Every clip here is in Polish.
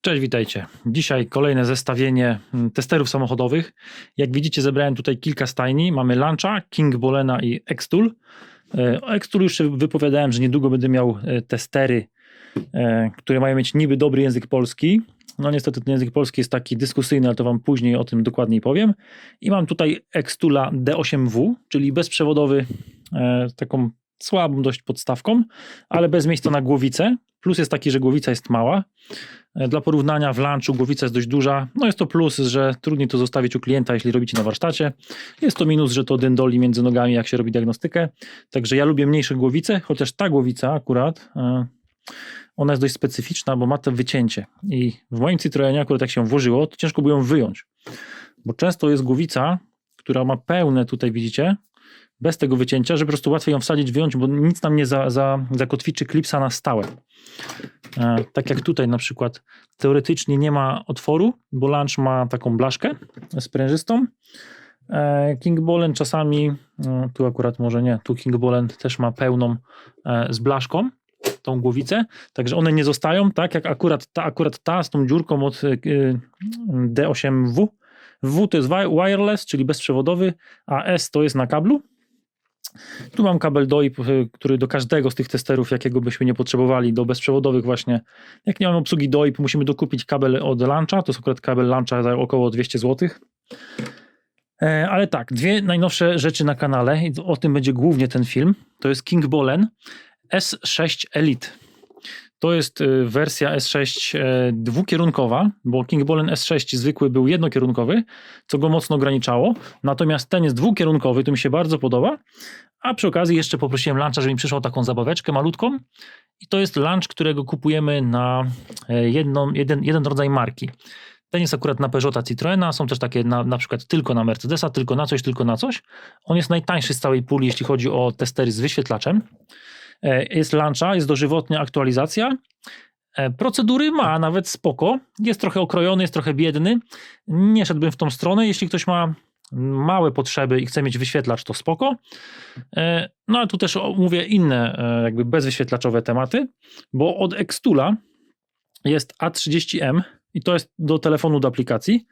Cześć, witajcie. Dzisiaj kolejne zestawienie testerów samochodowych. Jak widzicie, zebrałem tutaj kilka stajni. Mamy Lancia, King Bolena i Xtool. O Xtool już się wypowiadałem, że niedługo będę miał testery, które mają mieć niby dobry język polski. No niestety ten język polski jest taki dyskusyjny, ale to wam później o tym dokładniej powiem. I mam tutaj Xtoola D8W, czyli bezprzewodowy, z taką słabą dość podstawką, ale bez miejsca na głowicę. Plus jest taki, że głowica jest mała. Dla porównania w Lanciu głowica jest dość duża. No jest to plus, że trudniej to zostawić u klienta, jeśli robicie na warsztacie. Jest to minus, że to dyndoli między nogami, jak się robi diagnostykę. Także ja lubię mniejsze głowice, chociaż ta głowica akurat, ona jest dość specyficzna, bo ma to wycięcie. I w moim Citroenie akurat jak się włożyło, to ciężko było ją wyjąć. Bo często jest głowica, która ma pełne, tutaj widzicie, bez tego wycięcia, że po prostu łatwiej ją wsadzić, wyjąć, bo nic tam nie zakotwiczy klipsa na stałe. Tak jak tutaj na przykład teoretycznie nie ma otworu, bo Lancia ma taką blaszkę sprężystą. King Bolen czasami, tu akurat może nie, tu King Bolen też ma pełną z blaszką, tą głowicę, także one nie zostają, tak jak akurat ta z tą dziurką od D8W. W to jest wireless, czyli bezprzewodowy, a S to jest na kablu. Tu mam kabel DOIP, który do każdego z tych testerów, jakiego byśmy nie potrzebowali, do bezprzewodowych właśnie. Jak nie mamy obsługi DOIP, musimy dokupić kabel od Lancia. To jest akurat kabel Lancia za około 200 zł. Ale tak, dwie najnowsze rzeczy na kanale i o tym będzie głównie ten film. To jest King Bolen S6 Elite. To jest wersja S6 dwukierunkowa, bo King Bolen S6 zwykły był jednokierunkowy, co go mocno ograniczało. Natomiast ten jest dwukierunkowy, to mi się bardzo podoba. A przy okazji jeszcze poprosiłem Lancia, żeby mi przysłał taką zabaweczkę malutką. I to jest lunch, którego kupujemy na jeden rodzaj marki. Ten jest akurat na Peugeota, Citroena, są też takie na przykład tylko na Mercedesa, tylko na coś, tylko na coś. On jest najtańszy z całej puli, jeśli chodzi o testery z wyświetlaczem. Jest Lancia, jest dożywotnia aktualizacja. Procedury ma nawet spoko. Jest trochę okrojony, jest trochę biedny. Nie szedłbym w tą stronę. Jeśli ktoś ma małe potrzeby i chce mieć wyświetlacz, to spoko. No a tu też mówię inne jakby bezwyświetlaczowe tematy, bo od Xtoola jest A30M i to jest do telefonu, do aplikacji.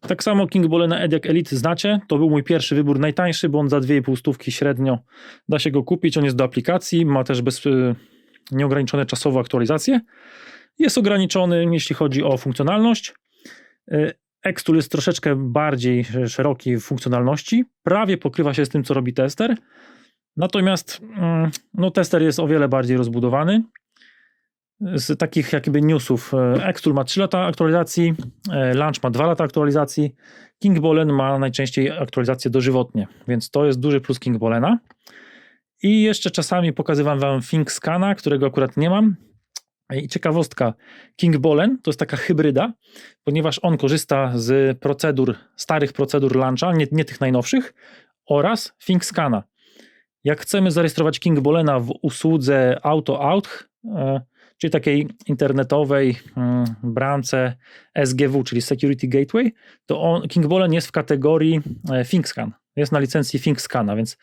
Tak samo King Bolena Ediac Elite znacie, to był mój pierwszy wybór, najtańszy, bo on za 2,5 stówki średnio da się go kupić, on jest do aplikacji, ma też nieograniczone czasowo aktualizacje. Jest ograniczony, jeśli chodzi o funkcjonalność. Xtool jest troszeczkę bardziej szeroki w funkcjonalności, prawie pokrywa się z tym, co robi tester, natomiast no, tester jest o wiele bardziej rozbudowany. Z takich jakby newsów, Xtool ma 3 lata aktualizacji, Lancia ma 2 lata aktualizacji, King Bolen ma najczęściej aktualizację dożywotnie, więc to jest duży plus King Bolena. I jeszcze czasami pokazywam wam ThinkScana, którego akurat nie mam. I ciekawostka, King Bolen to jest taka hybryda, ponieważ on korzysta z starych procedur Lancia, nie tych najnowszych, oraz ThinkScana. Jak chcemy zarejestrować King Bolena w usłudze AutoAuth, czyli takiej internetowej bramce SGW, czyli Security Gateway, to King Bolen jest w kategorii ThinkScan. Jest na licencji ThinkScana, więc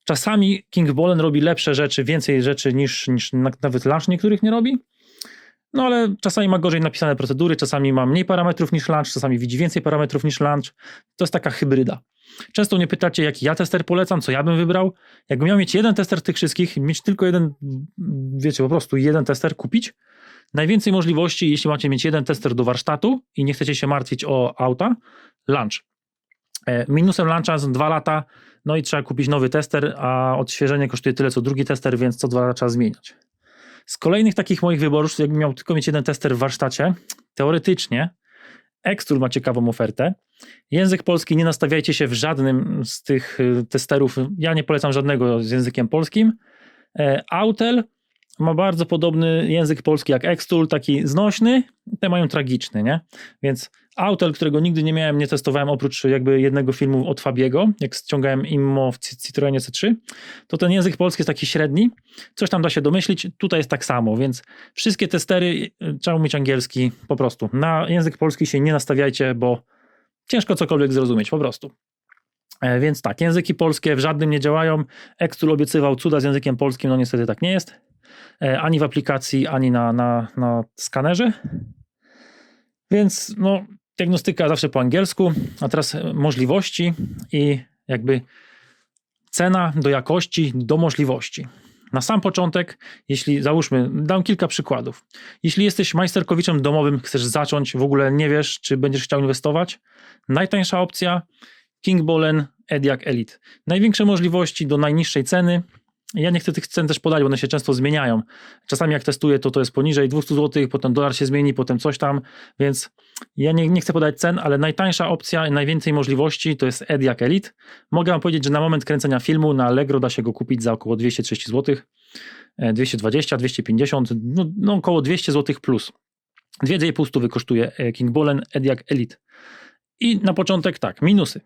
czasami King Bolen robi lepsze rzeczy, więcej rzeczy niż nawet Lancia niektórych nie robi. No ale czasami ma gorzej napisane procedury, czasami ma mniej parametrów niż Lancia, czasami widzi więcej parametrów niż Lancia. To jest taka hybryda. Często mnie pytacie, jaki ja tester polecam, co ja bym wybrał. Jakbym miał mieć jeden tester tych wszystkich, mieć tylko jeden, wiecie, po prostu jeden tester kupić, najwięcej możliwości, jeśli macie mieć jeden tester do warsztatu i nie chcecie się martwić o auta, Lancia. Minusem Lancia są 2 lata, no i trzeba kupić nowy tester, a odświeżenie kosztuje tyle co drugi tester, więc co 2 lata trzeba zmieniać. Z kolejnych takich moich wyborów, jakbym miał tylko mieć jeden tester w warsztacie, teoretycznie Xtool ma ciekawą ofertę. Język polski, nie nastawiajcie się w żadnym z tych testerów, ja nie polecam żadnego z językiem polskim. Autel ma bardzo podobny język polski jak Xtool, taki znośny, te mają tragiczny, nie? Więc Autel, którego nigdy nie miałem, nie testowałem oprócz jakby jednego filmu od Fabiego, jak ściągałem IMMO w Citroenie C3, to ten język polski jest taki średni, coś tam da się domyślić, tutaj jest tak samo, więc wszystkie testery trzeba mieć angielski po prostu. Na język polski się nie nastawiajcie, bo ciężko cokolwiek zrozumieć po prostu. Więc tak, języki polskie w żadnym nie działają. Xtool obiecywał cuda z językiem polskim, no niestety tak nie jest. Ani w aplikacji, ani na skanerze. Więc no, diagnostyka zawsze po angielsku, a teraz możliwości i jakby cena do jakości, do możliwości. Na sam początek, jeśli załóżmy, dam kilka przykładów. Jeśli jesteś majsterkowiczem domowym, chcesz zacząć, w ogóle nie wiesz, czy będziesz chciał inwestować, najtańsza opcja King Bolen Ediac Elite. Największe możliwości do najniższej ceny. Ja nie chcę tych cen też podać, bo one się często zmieniają. Czasami jak testuję, to jest poniżej 200 zł, potem dolar się zmieni, potem coś tam, więc ja nie chcę podać cen, ale najtańsza opcja i najwięcej możliwości to jest Ediac Elite. Mogę wam powiedzieć, że na moment kręcenia filmu na Allegro da się go kupić za około 230 zł, 220, 250, no około 200 zł plus. 2,5 stówy kosztuje King Bolen Ediac Elite. I na początek tak, minusy.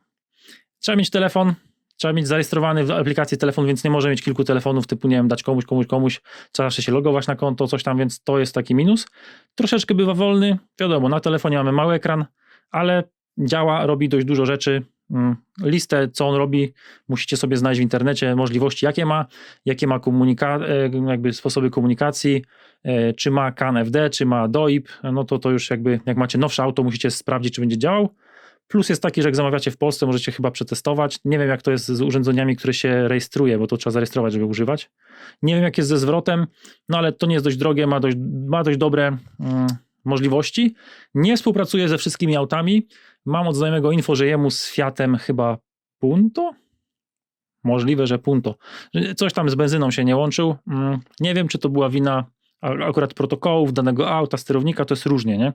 Trzeba mieć telefon, trzeba mieć zarejestrowany w aplikacji telefon, więc nie może mieć kilku telefonów typu, nie wiem, dać komuś. Trzeba zawsze się logować na konto, coś tam, więc to jest taki minus. Troszeczkę bywa wolny, wiadomo, na telefonie mamy mały ekran, ale działa, robi dość dużo rzeczy. Listę, co on robi, musicie sobie znaleźć w internecie, możliwości, jakie ma jakby sposoby komunikacji, czy ma CAN FD, czy ma DOIP, no to już jakby, jak macie nowsze auto, musicie sprawdzić, czy będzie działał. Plus jest taki, że jak zamawiacie w Polsce, możecie chyba przetestować. Nie wiem, jak to jest z urządzeniami, które się rejestruje, bo to trzeba zarejestrować, żeby używać. Nie wiem, jak jest ze zwrotem, no ale to nie jest dość drogie, ma dość dobre możliwości. Nie współpracuję ze wszystkimi autami. Mam od znajomego info, że jemu z Fiatem chyba Punto? Możliwe, że Punto. Coś tam z benzyną się nie łączył. Nie wiem, czy to była wina akurat protokołów danego auta, sterownika, to jest różnie, nie?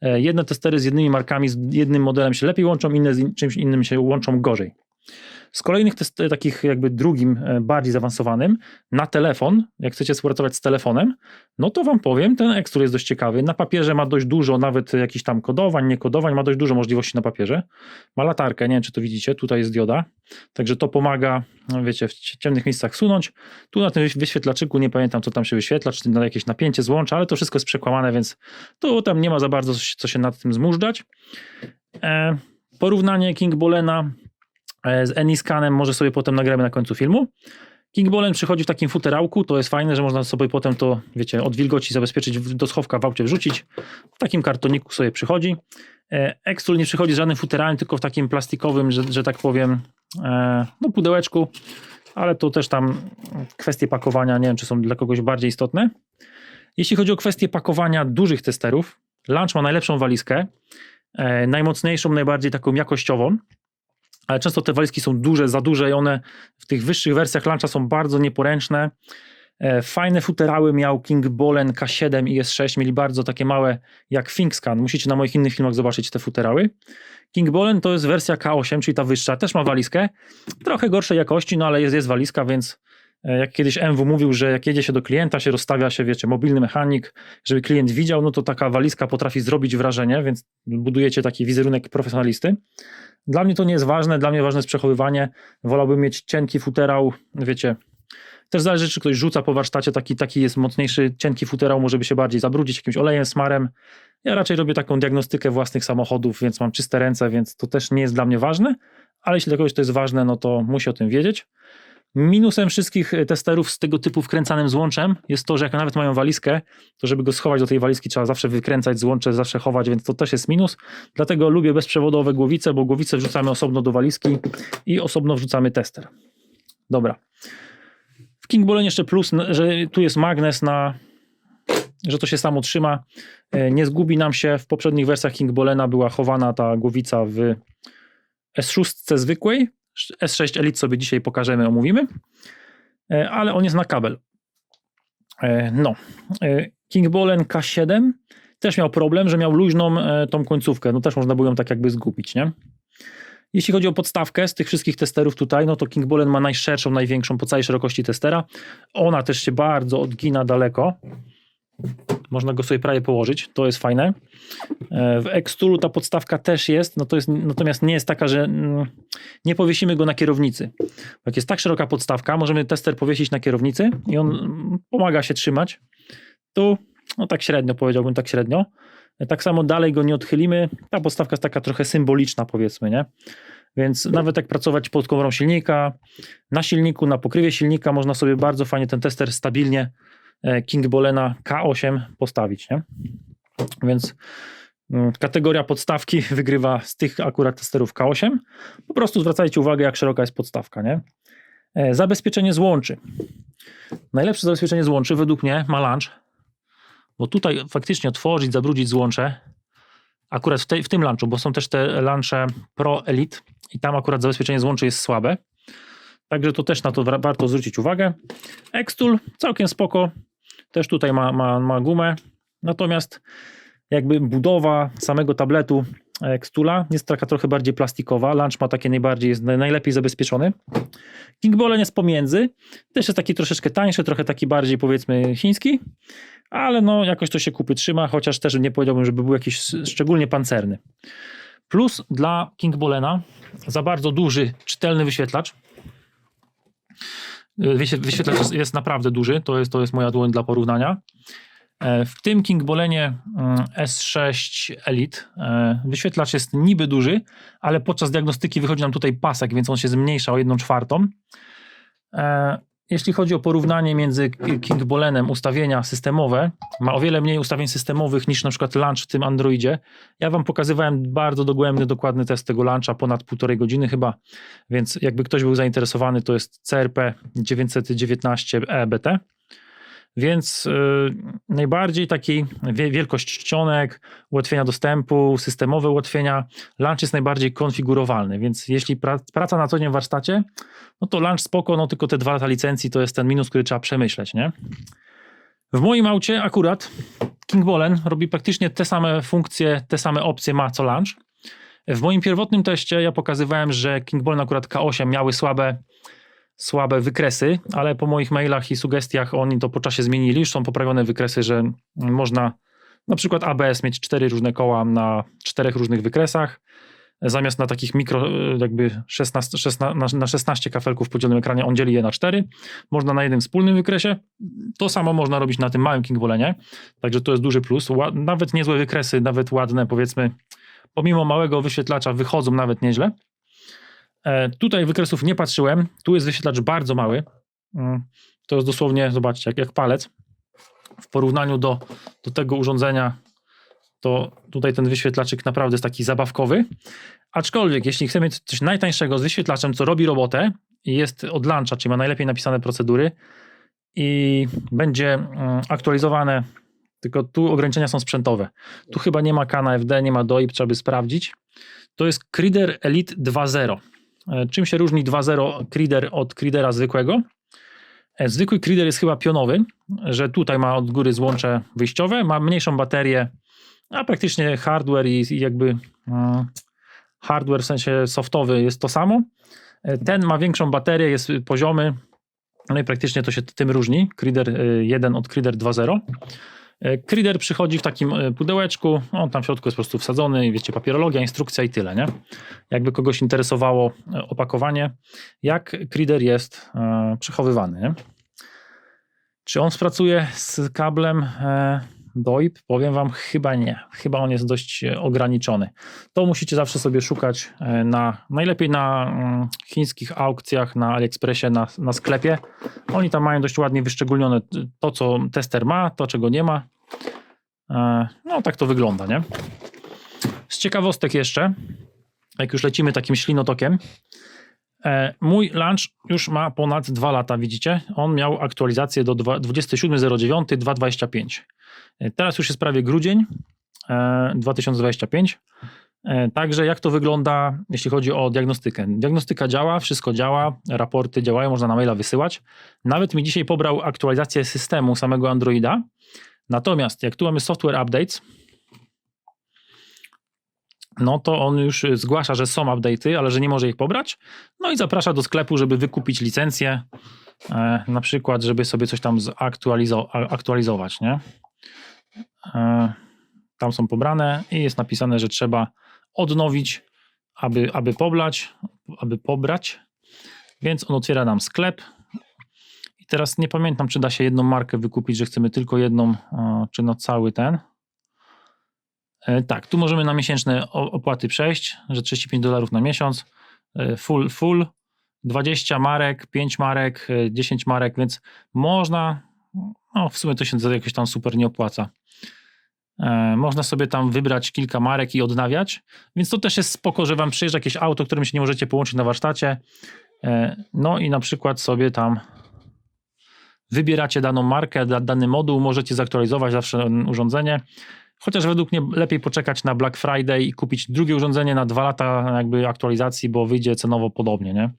Jedne testery z jednymi markami, z jednym modelem się lepiej łączą, inne z czymś innym się łączą gorzej. Z kolejnych takich jakby drugim, bardziej zaawansowanym, na telefon, jak chcecie współpracować z telefonem, no to wam powiem, ten Extur jest dość ciekawy. Na papierze ma dość dużo, nawet jakichś tam kodowań, niekodowań, ma dość dużo możliwości na papierze. Ma latarkę, nie wiem, czy to widzicie, tutaj jest dioda, także to pomaga, no wiecie, w ciemnych miejscach sunąć. Tu na tym wyświetlaczyku, nie pamiętam, co tam się wyświetla, czy na jakieś napięcie złącza, ale to wszystko jest przekłamane, więc tu tam nie ma za bardzo co się nad tym zmużdżać. Porównanie King Bolena z Anyskanem może sobie potem nagramy na końcu filmu. King Bolen przychodzi w takim futerałku, to jest fajne, że można sobie potem to, wiecie, od wilgoci zabezpieczyć, do schowka w aucie wrzucić. W takim kartoniku sobie przychodzi. Extul nie przychodzi z żadnym futerałem, tylko w takim plastikowym, że tak powiem, no pudełeczku, ale to też tam kwestie pakowania, nie wiem, czy są dla kogoś bardziej istotne. Jeśli chodzi o kwestię pakowania dużych testerów, Launch ma najlepszą walizkę, najmocniejszą, najbardziej taką jakościową, ale często te walizki są duże, za duże i one w tych wyższych wersjach Launcha są bardzo nieporęczne. Fajne futerały miał King Bolen K7 i S6, mieli bardzo takie małe jak ThinkScan. Musicie na moich innych filmach zobaczyć te futerały. King Bolen to jest wersja K8, czyli ta wyższa, też ma walizkę, trochę gorszej jakości, no ale jest walizka, więc jak kiedyś MW mówił, że jak jedzie się do klienta, się rozstawia się, wiecie, mobilny mechanik, żeby klient widział, no to taka walizka potrafi zrobić wrażenie, więc budujecie taki wizerunek profesjonalisty. Dla mnie to nie jest ważne, dla mnie ważne jest przechowywanie. Wolałbym mieć cienki futerał, wiecie. Też zależy, czy ktoś rzuca po warsztacie, taki jest mocniejszy, cienki futerał, może by się bardziej zabrudzić jakimś olejem, smarem. Ja raczej robię taką diagnostykę własnych samochodów, więc mam czyste ręce, więc to też nie jest dla mnie ważne, ale jeśli dla kogoś to jest ważne, no to musi o tym wiedzieć. Minusem wszystkich testerów z tego typu wkręcanym złączem jest to, że jak nawet mają walizkę, to żeby go schować do tej walizki trzeba zawsze wykręcać złącze, zawsze chować, więc to też jest minus. Dlatego lubię bezprzewodowe głowice, bo głowicę wrzucamy osobno do walizki i osobno wrzucamy tester. Dobra. W King Bolenie jeszcze plus, że tu jest magnes że to się samo trzyma. Nie zgubi nam się. W poprzednich wersjach King Bolena była chowana ta głowica w S6 zwykłej. S6 Elite sobie dzisiaj pokażemy, omówimy, ale on jest na kabel. King Bolen K7 też miał problem, że miał luźną tą końcówkę, no też można było ją tak jakby zgubić, nie? Jeśli chodzi o podstawkę z tych wszystkich testerów tutaj, no to King Bolen ma najszerszą, największą po całej szerokości testera. Ona też się bardzo odgina daleko. Można go sobie prawie położyć, to jest fajne. W Extulu ta podstawka też jest, natomiast nie jest taka, że nie powiesimy go na kierownicy. Jak jest tak szeroka podstawka, możemy tester powiesić na kierownicy i on pomaga się trzymać. Tu, no tak średnio, powiedziałbym tak średnio. Tak samo dalej go nie odchylimy. Ta podstawka jest taka trochę symboliczna, powiedzmy, nie? Więc nawet jak pracować pod komorą silnika, na silniku, na pokrywie silnika, można sobie bardzo fajnie ten tester stabilnie King Bolena K8 postawić, nie? Więc Kategoria podstawki wygrywa z tych akurat testerów K8. Po prostu zwracajcie uwagę, jak szeroka jest podstawka, nie? Zabezpieczenie złączy. Najlepsze zabezpieczenie złączy według mnie ma lunch, bo tutaj faktycznie otworzyć, zabrudzić złącze, akurat w tym lunchu, bo są też te lunche Pro Elite i tam akurat zabezpieczenie złączy jest słabe. Także to też na to warto zwrócić uwagę. Xtool całkiem spoko, też tutaj ma gumę, natomiast jakby budowa samego tabletu Xtoola jest taka trochę bardziej plastikowa. Lunch ma takie jest najlepiej zabezpieczony. Kingbolen jest pomiędzy, też jest taki troszeczkę tańszy, trochę taki bardziej powiedzmy chiński, ale no jakoś to się kupy trzyma, chociaż też nie powiedziałbym, żeby był jakiś szczególnie pancerny. Plus dla Kingbolena za bardzo duży, czytelny wyświetlacz. Wyświetlacz jest naprawdę duży, to jest moja dłoń dla porównania. W tym Kingbolenie S6 Elite wyświetlacz jest niby duży, ale podczas diagnostyki wychodzi nam tutaj pasek, więc on się zmniejsza o 1/4. Jeśli chodzi o porównanie między Kingbolenem, ustawienia systemowe, ma o wiele mniej ustawień systemowych niż na przykład Lunch w tym Androidzie. Ja wam pokazywałem bardzo dogłębny, dokładny test tego Luncha, ponad 1,5 godziny chyba, więc jakby ktoś był zainteresowany, to jest CRP 919 EBT. Więc najbardziej taki wielkość czcionek, ułatwienia dostępu, systemowe ułatwienia. Lunch jest najbardziej konfigurowalny, więc jeśli praca na co dzień w warsztacie, no to Lunch spoko, no tylko te 2 lata licencji to jest ten minus, który trzeba przemyśleć, nie? W moim aucie akurat Kingbolen robi praktycznie te same funkcje, te same opcje ma co Lunch. W moim pierwotnym teście ja pokazywałem, że Kingbolen akurat K8 miały słabe wykresy, ale po moich mailach i sugestiach oni to po czasie zmienili, już są poprawione wykresy, że można na przykład ABS mieć 4 różne koła na 4 różnych wykresach, zamiast na takich mikro jakby 16 kafelków w podzielonym ekranie, on dzieli je na 4, można na jednym wspólnym wykresie, to samo można robić na tym małym Kingbolenie, także to jest duży plus, nawet niezłe wykresy, nawet ładne powiedzmy, pomimo małego wyświetlacza wychodzą nawet nieźle. Tutaj wykresów nie patrzyłem, tu jest wyświetlacz bardzo mały, to jest dosłownie, zobaczcie, jak palec. W porównaniu do tego urządzenia, to tutaj ten wyświetlaczyk naprawdę jest taki zabawkowy, aczkolwiek jeśli chcemy mieć coś najtańszego z wyświetlaczem, co robi robotę i jest od Luncha, czyli ma najlepiej napisane procedury i będzie aktualizowane, tylko tu ograniczenia są sprzętowe, tu chyba nie ma KNFD, nie ma DOIP, trzeba by sprawdzić, to jest Crider Elite 2.0. Czym się różni 2.0 Crider od Cridera zwykłego? Zwykły Crider jest chyba pionowy, że tutaj ma od góry złącze wyjściowe, ma mniejszą baterię, a praktycznie hardware i jakby hardware w sensie softowy jest to samo. Ten ma większą baterię, jest poziomy, no i praktycznie to się tym różni, Crider 1 od Crider 2.0. Crider przychodzi w takim pudełeczku, on tam w środku jest po prostu wsadzony i wiecie, papierologia, instrukcja i tyle, nie? Jakby kogoś interesowało opakowanie, jak Crider jest przechowywany, nie? Czy on współpracuje z kablem DOIP? Powiem wam, chyba nie. Chyba on jest dość ograniczony. To musicie zawsze sobie szukać najlepiej na chińskich aukcjach, na AliExpressie, na sklepie. Oni tam mają dość ładnie wyszczególnione to, co tester ma, to, czego nie ma. No tak to wygląda, nie? Z ciekawostek jeszcze, jak już lecimy takim ślinotokiem, mój Lunch już ma ponad 2 lata, widzicie? On miał aktualizację do 27.09.2025. Teraz już jest prawie grudzień 2025. Także jak to wygląda, jeśli chodzi o diagnostykę? Diagnostyka działa, wszystko działa, raporty działają, można na maila wysyłać. Nawet mi dzisiaj pobrał aktualizację systemu samego Androida. Natomiast jak tu mamy software updates, no to on już zgłasza, że są update'y, ale że nie może ich pobrać. No i zaprasza do sklepu, żeby wykupić licencję, na przykład, żeby sobie coś tam aktualizować, nie? Tam są pobrane i jest napisane, że trzeba odnowić, aby pobrać. Więc on otwiera nam sklep. I teraz nie pamiętam, czy da się jedną markę wykupić, że chcemy tylko jedną, czy na cały ten. Tak, tu możemy na miesięczne opłaty przejść, że $35 na miesiąc, full, 20 marek, 5 marek, 10 marek, więc można, no w sumie to się jakoś tam super nie opłaca. Można sobie tam wybrać kilka marek i odnawiać, więc to też jest spoko, że wam przyjeżdża jakieś auto, którym się nie możecie połączyć na warsztacie. No i na przykład sobie tam wybieracie daną markę, dany moduł, możecie zaktualizować zawsze urządzenie. Chociaż według mnie lepiej poczekać na Black Friday i kupić drugie urządzenie na 2 lata jakby aktualizacji, bo wyjdzie cenowo podobnie, nie?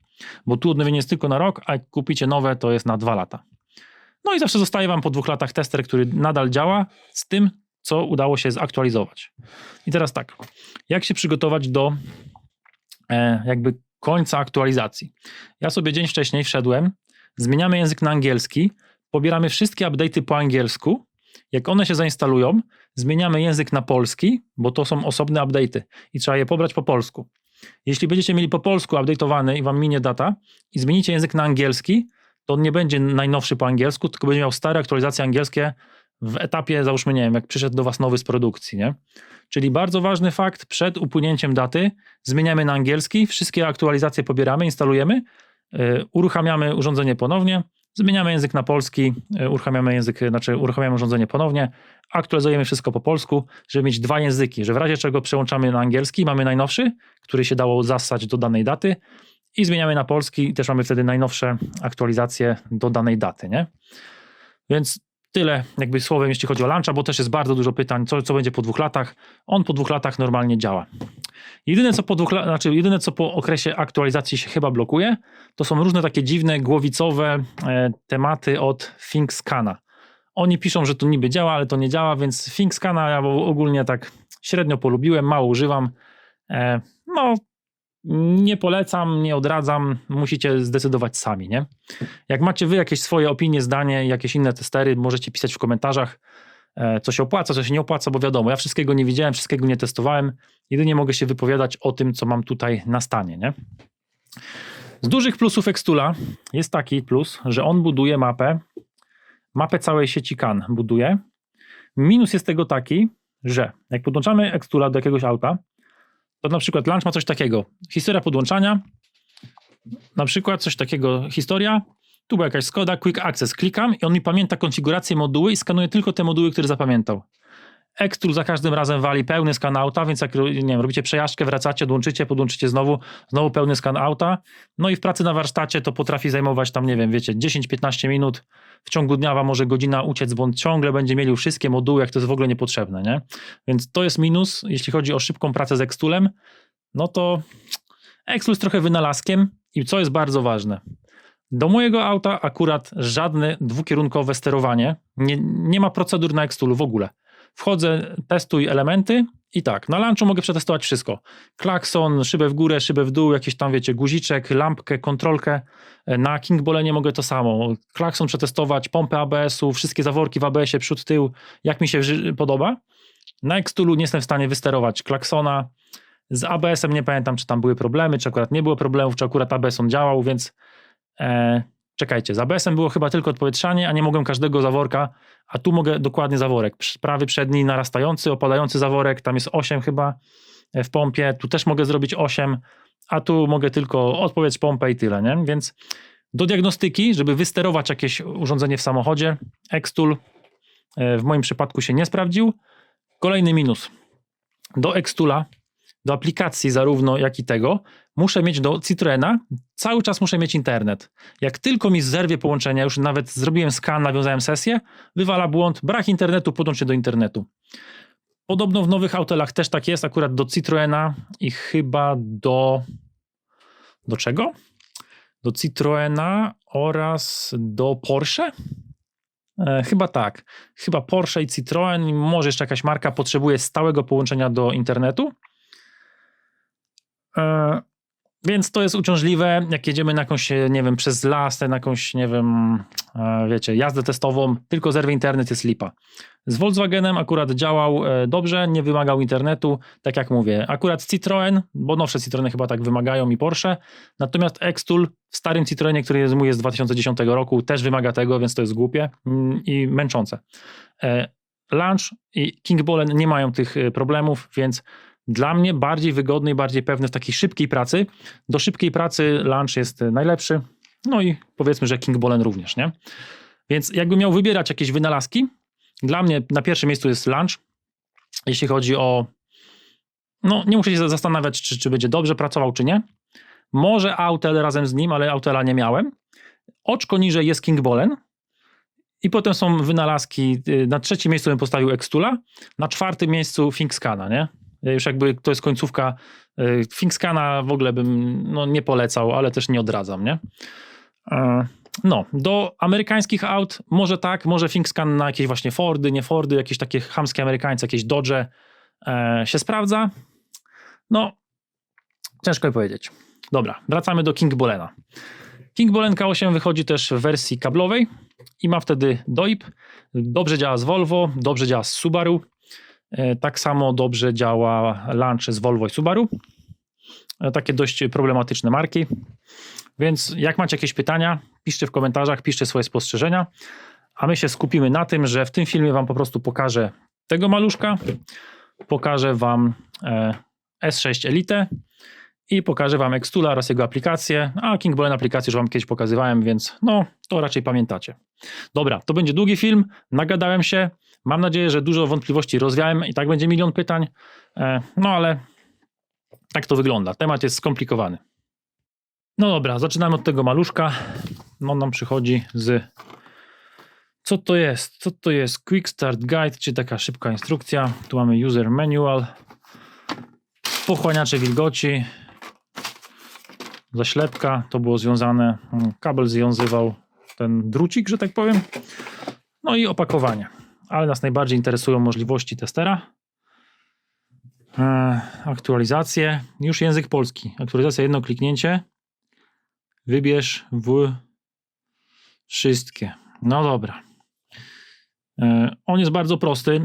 Bo tu odnowienie jest tylko na rok, a jak kupicie nowe, to jest na 2 lata. No i zawsze zostaje wam po 2 latach tester, który nadal działa z tym, co udało się zaktualizować. I teraz tak, jak się przygotować do jakby końca aktualizacji? Ja sobie dzień wcześniej wszedłem, zmieniamy język na angielski, pobieramy wszystkie update'y po angielsku, jak one się zainstalują, zmieniamy język na polski, bo to są osobne update'y i trzeba je pobrać po polsku. Jeśli będziecie mieli po polsku update'owany i wam minie data i zmienicie język na angielski, to on nie będzie najnowszy po angielsku, tylko będzie miał stare aktualizacje angielskie w etapie, załóżmy, nie wiem, jak przyszedł do was nowy z produkcji, nie? Czyli bardzo ważny fakt, przed upłynięciem daty zmieniamy na angielski, wszystkie aktualizacje pobieramy, instalujemy, uruchamiamy urządzenie ponownie, zmieniamy język na polski, uruchamiamy urządzenie ponownie, aktualizujemy wszystko po polsku, żeby mieć 2 języki, że w razie czego przełączamy na angielski, mamy najnowszy, który się dało zassać do danej daty i zmieniamy na polski i też mamy wtedy najnowsze aktualizacje do danej daty, nie? Więc tyle jakby słowem, jeśli chodzi o launcha, bo też jest bardzo dużo pytań, co będzie po 2 latach. On po 2 latach normalnie działa. Jedyne co po okresie aktualizacji się chyba blokuje, to są różne takie dziwne, głowicowe tematy od ThinkScana. Oni piszą, że to niby działa, ale to nie działa, więc ThinkScana ja ogólnie tak średnio polubiłem, mało używam. No, nie polecam, nie odradzam, musicie zdecydować sami, nie? Jak macie wy jakieś swoje opinie, zdanie, jakieś inne testery, możecie pisać w komentarzach, co się opłaca, co się nie opłaca, bo wiadomo, ja wszystkiego nie widziałem, wszystkiego nie testowałem, jedynie mogę się wypowiadać o tym, co mam tutaj na stanie, nie? Z dużych plusów Xtoola jest taki plus, że on buduje mapę całej sieci CAN buduje. Minus jest tego taki, że jak podłączamy Xtoola do jakiegoś auta, to na przykład launch ma coś takiego, historia podłączania, na przykład coś takiego, historia, tu była jakaś Skoda, Quick Access, klikam i on mi pamięta konfigurację moduły i skanuje tylko te moduły, które zapamiętał. Xtool za każdym razem wali pełny skan auta, więc jak nie wiem, robicie przejażdżkę, wracacie, podłączycie znowu pełny skan auta, no i w pracy na warsztacie to potrafi zajmować tam, nie wiem, wiecie, 10-15 minut, w ciągu dnia wam może godzina uciec, bo on ciągle będzie mielił wszystkie moduły, jak to jest w ogóle niepotrzebne, nie? Więc to jest minus, jeśli chodzi o szybką pracę z Xtoolem, no to Xtool jest trochę wynalazkiem i co jest bardzo ważne, do mojego auta akurat żadne dwukierunkowe sterowanie, nie ma procedur na Xtoolu w ogóle. Wchodzę, testuj elementy i tak, na launchu mogę przetestować wszystko. Klakson, szybę w górę, szybę w dół, jakiś tam wiecie, guziczek, lampkę, kontrolkę. Na Kingbolenie mogę to samo. Klakson przetestować, pompę ABS-u, wszystkie zaworki w ABS-ie, przód, tył, jak mi się podoba. Na Xtoolu nie jestem w stanie wysterować klaksona. Z ABS-em nie pamiętam, czy tam były problemy, czy akurat nie było problemów, czy akurat ABS on działał, więc czekajcie, z ABS-em było chyba tylko odpowietrzanie, a nie mogłem każdego zaworka, a tu mogę dokładnie zaworek, prawy przedni narastający, opadający zaworek, tam jest 8 chyba w pompie, tu też mogę zrobić 8, a tu mogę tylko odpowiedź pompę i tyle, nie? Więc do diagnostyki, żeby wysterować jakieś urządzenie w samochodzie, Xtool w moim przypadku się nie sprawdził. Kolejny minus, do Xtoola, do aplikacji zarówno jak i tego, muszę mieć do Citroena, cały czas muszę mieć internet. Jak tylko mi zerwie połączenia, już nawet zrobiłem skan, nawiązałem sesję, wywala błąd, brak internetu, podłącz się do internetu. Podobno w nowych autelach też tak jest, akurat do Citroena i chyba do czego? Do Citroena oraz do Porsche? Chyba tak. Chyba Porsche i Citroen, może jeszcze jakaś marka potrzebuje stałego połączenia do internetu. Więc to jest uciążliwe, jak jedziemy na jakąś, nie wiem, przez las, na jakąś, nie wiem, wiecie, jazdę testową, tylko zerwie internet, jest lipa. Z Volkswagenem akurat działał dobrze, nie wymagał internetu, tak jak mówię, akurat Citroen, bo nowsze Citroeny chyba tak wymagają i Porsche, natomiast Xtool w starym Citroenie, który jest z 2010 roku, też wymaga tego, więc to jest głupie i męczące. Launch i Kingbolen nie mają tych problemów, więc dla mnie bardziej wygodny i bardziej pewny w takiej szybkiej pracy. Do szybkiej pracy launch jest najlepszy, no i powiedzmy, że Kingbolen również, nie? Więc jakbym miał wybierać jakieś wynalazki, dla mnie na pierwszym miejscu jest launch, jeśli chodzi o, no nie muszę się zastanawiać, czy będzie dobrze pracował, czy nie. Może Autel razem z nim, ale Autela nie miałem. Oczko niżej jest King Bolen i potem są wynalazki. Na trzecim miejscu bym postawił Xtula, na czwartym miejscu ThinkScana, nie? Już jakby to jest końcówka. ThinkScana w ogóle bym nie polecał, ale też nie odradzam, nie? No, do amerykańskich aut może tak, może ThinkScan na jakieś właśnie Fordy, nie Fordy, jakieś takie chamskie amerykańskie, jakieś Dodge się sprawdza. No, ciężko mi powiedzieć. Dobra, wracamy do King Bolena. King Bolen K8 wychodzi też w wersji kablowej i ma wtedy DOIP. Dobrze działa z Volvo, dobrze działa z Subaru. Tak samo dobrze działa Launch z Volvo i Subaru. Takie dość problematyczne marki. Więc jak macie jakieś pytania, piszcie w komentarzach, piszcie swoje spostrzeżenia, a my się skupimy na tym, że w tym filmie wam po prostu pokażę tego maluszka, pokażę wam S6 Elite i pokażę wam Xtula oraz jego aplikację, a King Bolen aplikację już wam kiedyś pokazywałem, więc no to raczej pamiętacie. Dobra, to będzie długi film, nagadałem się, mam nadzieję, że dużo wątpliwości rozwiałem i tak będzie milion pytań, no ale tak to wygląda, temat jest skomplikowany. No dobra, zaczynamy od tego maluszka. On nam przychodzi z... Co to jest? Co to jest? Quick Start Guide, czyli taka szybka instrukcja. Tu mamy User Manual, pochłaniacze wilgoci, zaślepka, to było związane, kabel związywał ten drucik, że tak powiem. No i opakowanie. Ale nas najbardziej interesują możliwości testera. Aktualizacje, już język polski. Aktualizacja, jedno kliknięcie. Wybierz wszystkie. No dobra. On jest bardzo prosty.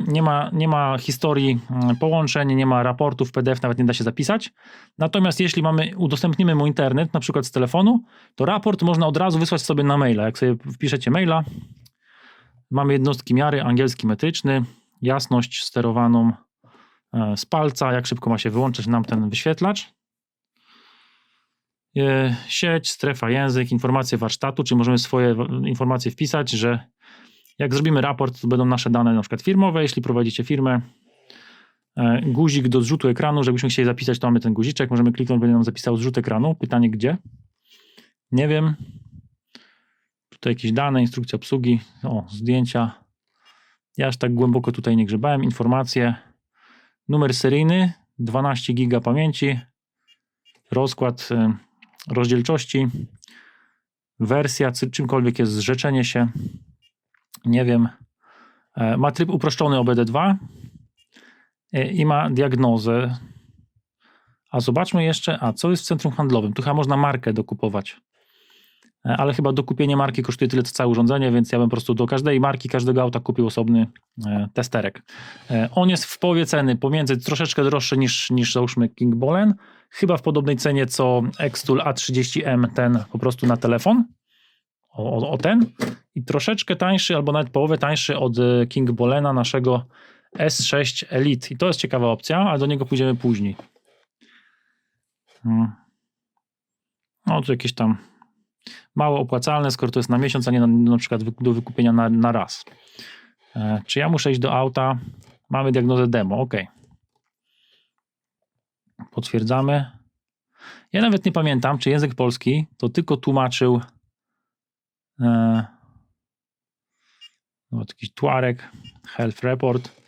Nie ma historii połączeń, nie ma raportów PDF, nawet nie da się zapisać. Natomiast jeśli udostępnimy mu internet, na przykład z telefonu, to raport można od razu wysłać sobie na maila. Jak sobie wpiszecie maila, mamy jednostki miary, angielski metryczny, jasność sterowaną z palca, jak szybko ma się wyłączyć nam ten wyświetlacz. Sieć, strefa, język, informacje warsztatu, czyli możemy swoje informacje wpisać, że jak zrobimy raport, to będą nasze dane na przykład firmowe, jeśli prowadzicie firmę. Guzik do zrzutu ekranu, żebyśmy chcieli zapisać, to mamy ten guziczek, możemy kliknąć, będzie nam zapisał zrzut ekranu. Pytanie gdzie? Nie wiem. Tutaj jakieś dane, instrukcja obsługi, zdjęcia. Ja aż tak głęboko tutaj nie grzebałem. Informacje, numer seryjny, 12 giga pamięci, rozkład rozdzielczości, wersja, czymkolwiek jest zrzeczenie się, nie wiem, ma tryb uproszczony OBD2 i ma diagnozę. A zobaczmy jeszcze, co jest w centrum handlowym? Tu chyba można markę dokupować, ale chyba dokupienie marki kosztuje tyle co całe urządzenie, więc ja bym po prostu do każdej marki, każdego auta kupił osobny testerek. On jest w połowie ceny, pomiędzy troszeczkę droższy niż załóżmy King Bolen, chyba w podobnej cenie co Xtool A30M, ten po prostu na telefon, o ten, i troszeczkę tańszy, albo nawet połowę tańszy od King Bolena naszego S6 Elite. I to jest ciekawa opcja, ale do niego pójdziemy później. No tu jakieś tam mało opłacalne, skoro to jest na miesiąc, a nie na przykład do wykupienia na raz. Czy ja muszę iść do auta? Mamy diagnozę demo, ok. Potwierdzamy. Ja nawet nie pamiętam, czy język polski to tylko tłumaczył jakiś Tuareg, Health Report.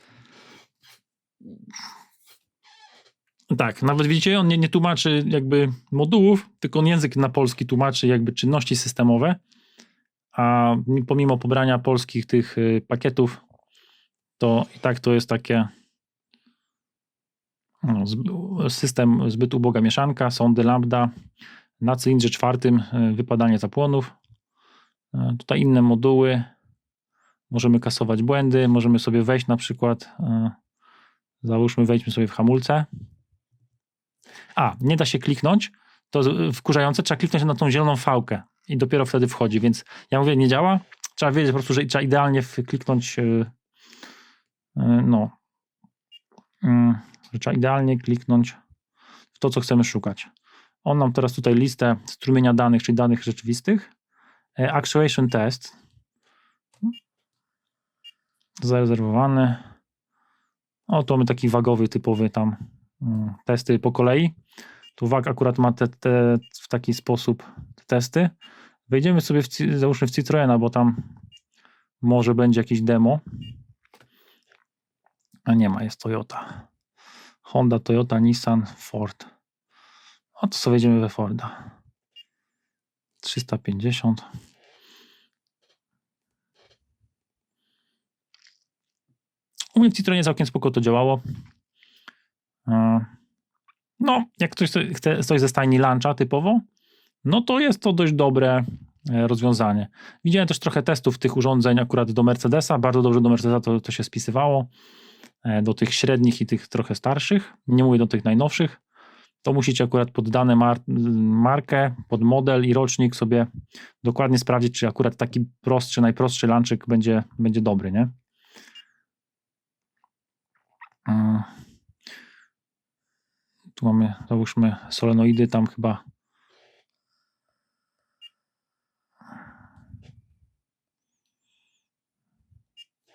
Tak, nawet widzicie, on nie tłumaczy jakby modułów, tylko on język na polski tłumaczy jakby czynności systemowe, a pomimo pobrania polskich tych pakietów, to i tak to jest takie system zbyt uboga mieszanka, sondy lambda, na cylindrze czwartym wypadanie zapłonów. Tutaj inne moduły, możemy kasować błędy, możemy sobie wejść na przykład, załóżmy wejdźmy sobie w hamulce. Nie da się kliknąć, to wkurzające, trzeba kliknąć na tą zieloną fałkę i dopiero wtedy wchodzi, więc ja mówię, nie działa, trzeba wiedzieć po prostu, że trzeba idealnie kliknąć, że trzeba idealnie kliknąć w to, co chcemy szukać. On nam teraz tutaj listę strumienia danych, czyli danych rzeczywistych, actuation test, zarezerwowany, To mamy taki wagowy, typowy tam testy po kolei. Tu WAG akurat ma w taki sposób te testy. Wejdziemy sobie załóżmy w Citroena, bo tam może będzie jakieś demo. A nie ma, jest Toyota. Honda, Toyota, Nissan, Ford. To sobie wejdziemy we Forda. 350. U mnie w Citroenie całkiem spoko to działało. No, jak ktoś chce coś ze stajni Lancia typowo, no to jest to dość dobre rozwiązanie. Widziałem też trochę testów tych urządzeń akurat do Mercedesa. Bardzo dobrze do Mercedesa to się spisywało. Do tych średnich i tych trochę starszych. Nie mówię do tych najnowszych. To musicie akurat pod dane markę, pod model i rocznik sobie dokładnie sprawdzić, czy akurat taki prostszy, najprostszy Lancik będzie dobry, nie? Tu mamy, załóżmy, solenoidy, tam chyba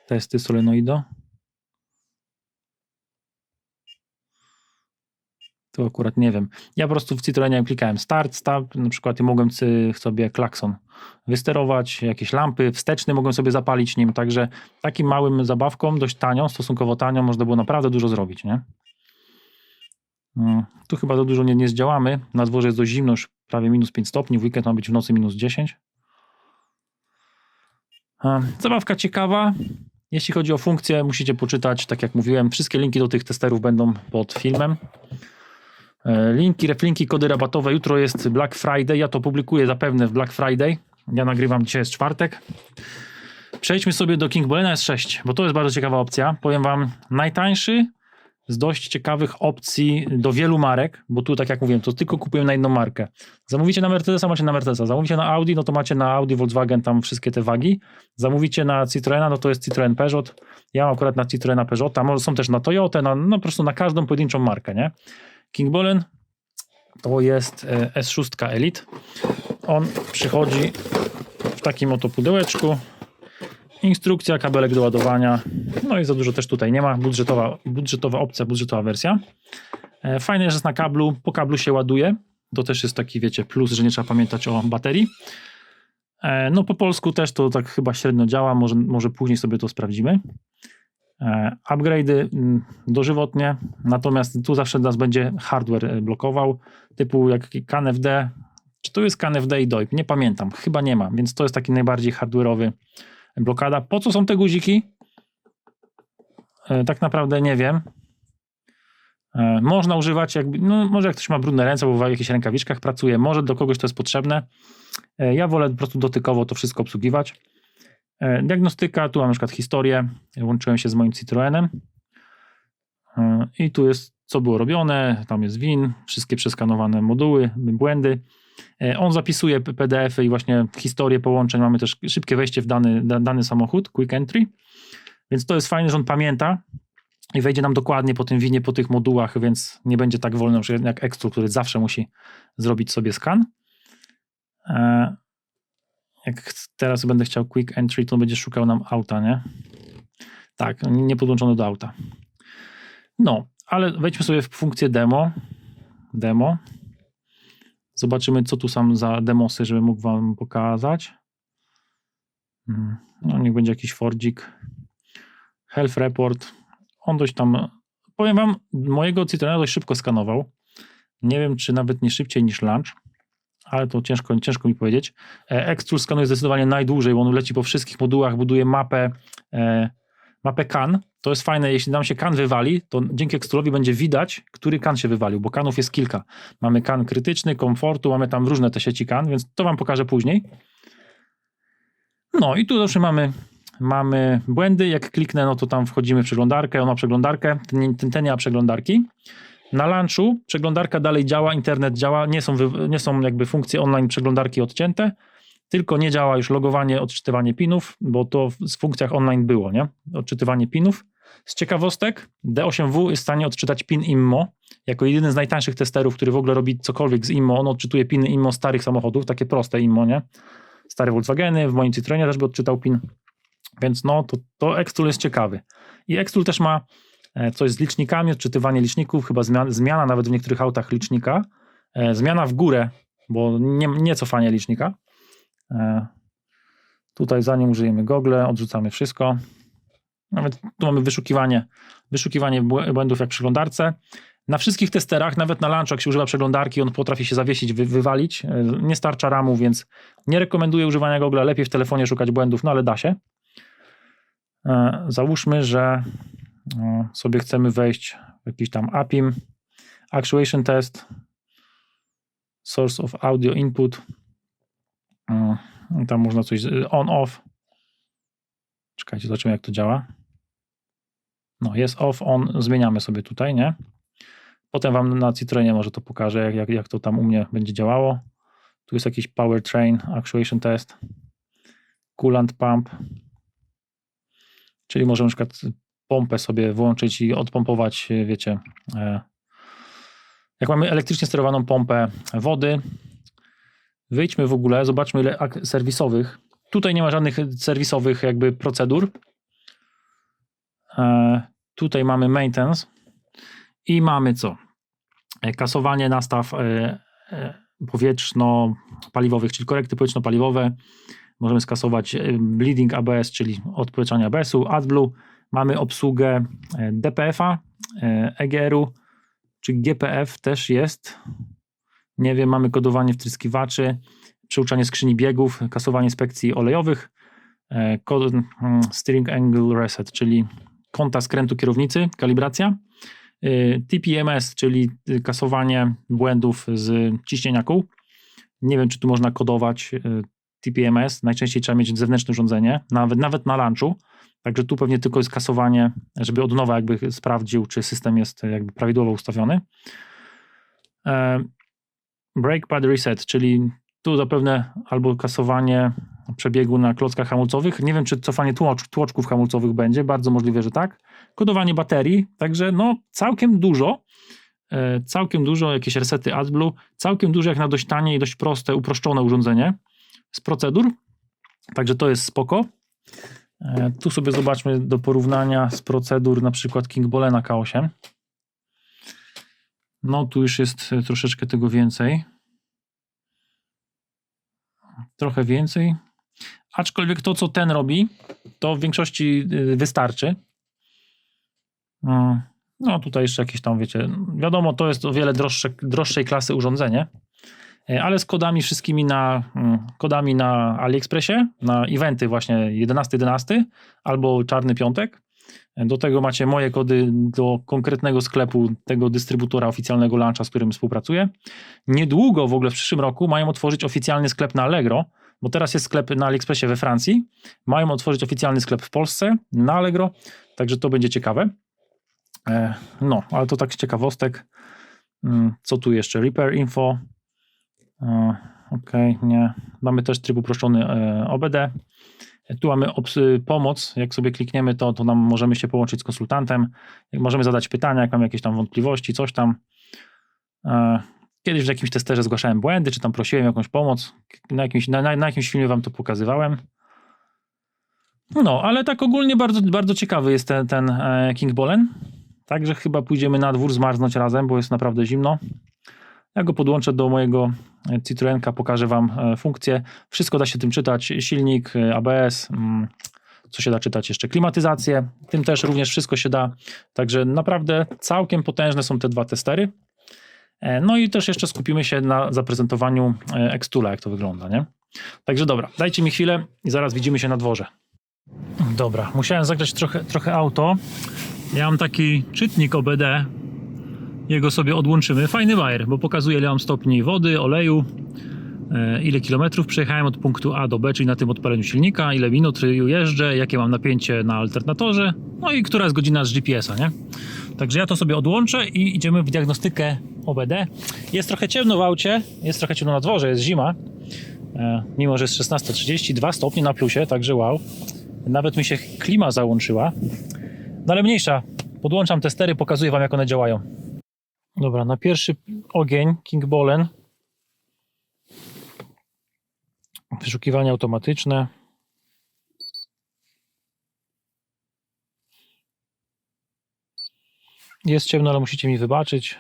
testy solenoido. Tu akurat nie wiem. Ja po prostu w Citroenie klikałem start, stop, na przykład i mogłem sobie klakson wysterować, jakieś lampy wsteczne mogłem sobie zapalić nim, także takim małym zabawką, dość tanią, stosunkowo tanią, można było naprawdę dużo zrobić, nie? Tu chyba za dużo nie zdziałamy. Na dworze jest dość zimno, już prawie minus 5 stopni, w weekend ma być w nocy minus 10. Zabawka ciekawa. Jeśli chodzi o funkcje, musicie poczytać, tak jak mówiłem, wszystkie linki do tych testerów będą pod filmem. Linki, reflinki, kody rabatowe. Jutro jest Black Friday, ja to publikuję zapewne w Black Friday. Ja nagrywam, dzisiaj jest czwartek. Przejdźmy sobie do King Bolena S6, bo to jest bardzo ciekawa opcja. Powiem wam, najtańszy z dość ciekawych opcji do wielu marek, bo tu tak jak mówiłem, to tylko kupuję na jedną markę. Zamówicie na Mercedesa, macie na Mercedesa. Zamówicie na Audi, no to macie na Audi, Volkswagen, tam wszystkie te wagi. Zamówicie na Citroena, no to jest Citroen Peugeot. Ja mam akurat na Citroena Peugeota, może są też na Toyotę, no po prostu na każdą pojedynczą markę, nie? King Bolen to jest S6 Elite. On przychodzi w takim oto pudełeczku. Instrukcja, kabelek do ładowania. No i za dużo też tutaj nie ma. Budżetowa opcja, budżetowa wersja. Fajne jest na kablu. Po kablu się ładuje. To też jest taki, wiecie, plus, że nie trzeba pamiętać o baterii. No po polsku też to tak chyba średnio działa. Może później sobie to sprawdzimy. Upgrade'y dożywotnie. Natomiast tu zawsze nas będzie hardware blokował. Typu jak KNFD. Czy to jest KNFD i DOIP? Nie pamiętam. Chyba nie ma. Więc to jest taki najbardziej hardware'owy blokada. Po co są te guziki? Tak naprawdę nie wiem. Można używać, może jak ktoś ma brudne ręce, bo w jakichś rękawiczkach pracuje, może do kogoś to jest potrzebne. Ja wolę po prostu dotykowo to wszystko obsługiwać. Diagnostyka, tu mam na przykład historię, łączyłem się z moim Citroenem i tu jest co było robione, tam jest WIN, wszystkie przeskanowane moduły, błędy. On zapisuje PDF-y i właśnie historię połączeń, mamy też szybkie wejście w dany samochód, quick entry, więc to jest fajne, że on pamięta i wejdzie nam dokładnie po tym winie, po tych modułach, więc nie będzie tak wolno jak Extru, który zawsze musi zrobić sobie skan. Jak teraz będę chciał quick entry, to będzie szukał nam auta, nie? Tak, nie podłączone do auta. No, ale wejdźmy sobie w funkcję demo. Zobaczymy, co tu są za demosy, żeby mógł wam pokazać. No, niech będzie jakiś Fordzik. Health Report. On dość tam, powiem wam, mojego Citroena dość szybko skanował. Nie wiem, czy nawet nie szybciej niż Launch, ale to ciężko mi powiedzieć. Extrude skanuje zdecydowanie najdłużej, bo on leci po wszystkich modułach, buduje mapę CAN. To jest fajne, jeśli nam się CAN wywali, to dzięki Extrude'owi będzie widać, który CAN się wywalił, bo CANów jest kilka. Mamy CAN krytyczny, komfortu, mamy tam różne te sieci CAN, więc to wam pokażę później. No i tu zawsze mamy błędy, jak kliknę, no to tam wchodzimy w przeglądarkę, on ma przeglądarkę, ten nie ma przeglądarki. Na Launchu przeglądarka dalej działa, internet działa, nie są jakby funkcje online przeglądarki odcięte, tylko nie działa już logowanie, odczytywanie pinów, bo to w funkcjach online było, nie? Odczytywanie pinów. Z ciekawostek, D8W jest w stanie odczytać pin IMMO, jako jedyny z najtańszych testerów, który w ogóle robi cokolwiek z IMMO, on odczytuje piny IMMO starych samochodów, takie proste IMMO, nie? Stare Volkswageny, w moim Citroenie też by odczytał pin, więc no to Extrude jest ciekawy. I Extrude też ma coś z licznikami, odczytywanie liczników, chyba zmiana nawet w niektórych autach licznika, zmiana w górę, bo nie cofanie licznika. Tutaj zanim użyjemy Google, odrzucamy wszystko. Nawet tu mamy wyszukiwanie błędów jak w przeglądarce. Na wszystkich testerach, nawet na launchu, jak się używa przeglądarki, on potrafi się zawiesić, wywalić. Nie starcza ramu, więc nie rekomenduję używania Google. Lepiej w telefonie szukać błędów, no ale da się. Załóżmy, że sobie chcemy wejść w jakiś tam APIM, Actuation Test, Source of Audio Input. Tam można coś on-off. Czekajcie, zobaczymy jak to działa. No jest off, on, zmieniamy sobie tutaj, nie? Potem wam na Citroenie może to pokażę, jak to tam u mnie będzie działało. Tu jest jakiś powertrain, actuation test, coolant pump, czyli możemy na przykład pompę sobie włączyć i odpompować, wiecie, jak mamy elektrycznie sterowaną pompę wody. Wyjdźmy w ogóle, zobaczmy ile serwisowych. Tutaj nie ma żadnych serwisowych jakby procedur. Tutaj mamy maintenance i mamy co? Kasowanie nastaw powietrzno-paliwowych, czyli korekty powietrzno-paliwowe. Możemy skasować bleeding ABS, czyli odpowietrzanie ABS-u, AdBlue. Mamy obsługę DPF-a, EGR-u, czy GPF też jest. Nie wiem, mamy kodowanie wtryskiwaczy, przeuczanie skrzyni biegów, kasowanie inspekcji olejowych, steering angle reset, czyli kąta skrętu kierownicy, kalibracja, TPMS, czyli kasowanie błędów z ciśnienia kół. Nie wiem, czy tu można kodować TPMS, najczęściej trzeba mieć zewnętrzne urządzenie, nawet na launchu, także tu pewnie tylko jest kasowanie, żeby od nowa jakby sprawdził, czy system jest jakby prawidłowo ustawiony. Brake pad reset, czyli tu zapewne albo kasowanie przebiegu na klockach hamulcowych. Nie wiem, czy cofanie tłoczków hamulcowych będzie, bardzo możliwe, że tak. Kodowanie baterii, także no całkiem dużo, jakieś resety AdBlue, całkiem dużo jak na dość tanie i dość proste, uproszczone urządzenie z procedur, także to jest spoko. Tu sobie zobaczmy do porównania z procedur na przykład King Bolena K8. No tu już jest troszeczkę tego więcej. Trochę więcej. Aczkolwiek to, co ten robi, to w większości wystarczy. No tutaj jeszcze jakieś tam, wiecie, wiadomo, to jest o wiele droższej klasy urządzenie, ale z kodami wszystkimi kodami na AliExpressie, na eventy właśnie 11.11 albo Czarny Piątek. Do tego macie moje kody do konkretnego sklepu, tego dystrybutora oficjalnego launcha, z którym współpracuję. Niedługo, w ogóle w przyszłym roku, mają otworzyć oficjalny sklep na Allegro, bo teraz jest sklep na AliExpressie we Francji. Mają otworzyć oficjalny sklep w Polsce na Allegro, także to będzie ciekawe. No, ale to tak z ciekawostek. Co tu jeszcze? Repair info. Ok, nie. Mamy też tryb uproszczony OBD. Tu mamy pomoc, jak sobie klikniemy to nam możemy się połączyć z konsultantem, możemy zadać pytania, jak mam jakieś tam wątpliwości, coś tam. Kiedyś w jakimś testerze zgłaszałem błędy, czy tam prosiłem jakąś pomoc, na jakimś filmie wam to pokazywałem. No, ale tak ogólnie bardzo, bardzo ciekawy jest ten King Bolen, także chyba pójdziemy na dwór zmarznąć razem, bo jest naprawdę zimno. Ja go podłączę do mojego Citroenka, pokażę wam funkcje. Wszystko da się tym czytać, silnik, ABS, co się da czytać jeszcze, klimatyzację, tym też również wszystko się da. Także naprawdę całkiem potężne są te dwa testery. No i też jeszcze skupimy się na zaprezentowaniu Xtoola, jak to wygląda, nie? Także dobra, dajcie mi chwilę i zaraz widzimy się na dworze. Dobra, musiałem zagrać trochę auto. Ja mam taki czytnik OBD. Jego sobie odłączymy. Fajny bajer, bo pokazuje, ile mam stopni wody, oleju, ile kilometrów przejechałem od punktu A do B, czyli na tym odpaleniu silnika, ile minut jeżdżę, jakie mam napięcie na alternatorze, no i która jest godzina z GPS-a, nie? Także ja to sobie odłączę i idziemy w diagnostykę OBD. Jest trochę ciemno w aucie, jest trochę ciemno na dworze, jest zima, mimo że jest 16:30, 2 stopnie na plusie, także wow. Nawet mi się klima załączyła, no ale mniejsza. Podłączam testery, pokazuję wam, jak one działają. Dobra, na pierwszy ogień King Bolen. Wyszukiwanie automatyczne. Jest ciemno, ale musicie mi wybaczyć.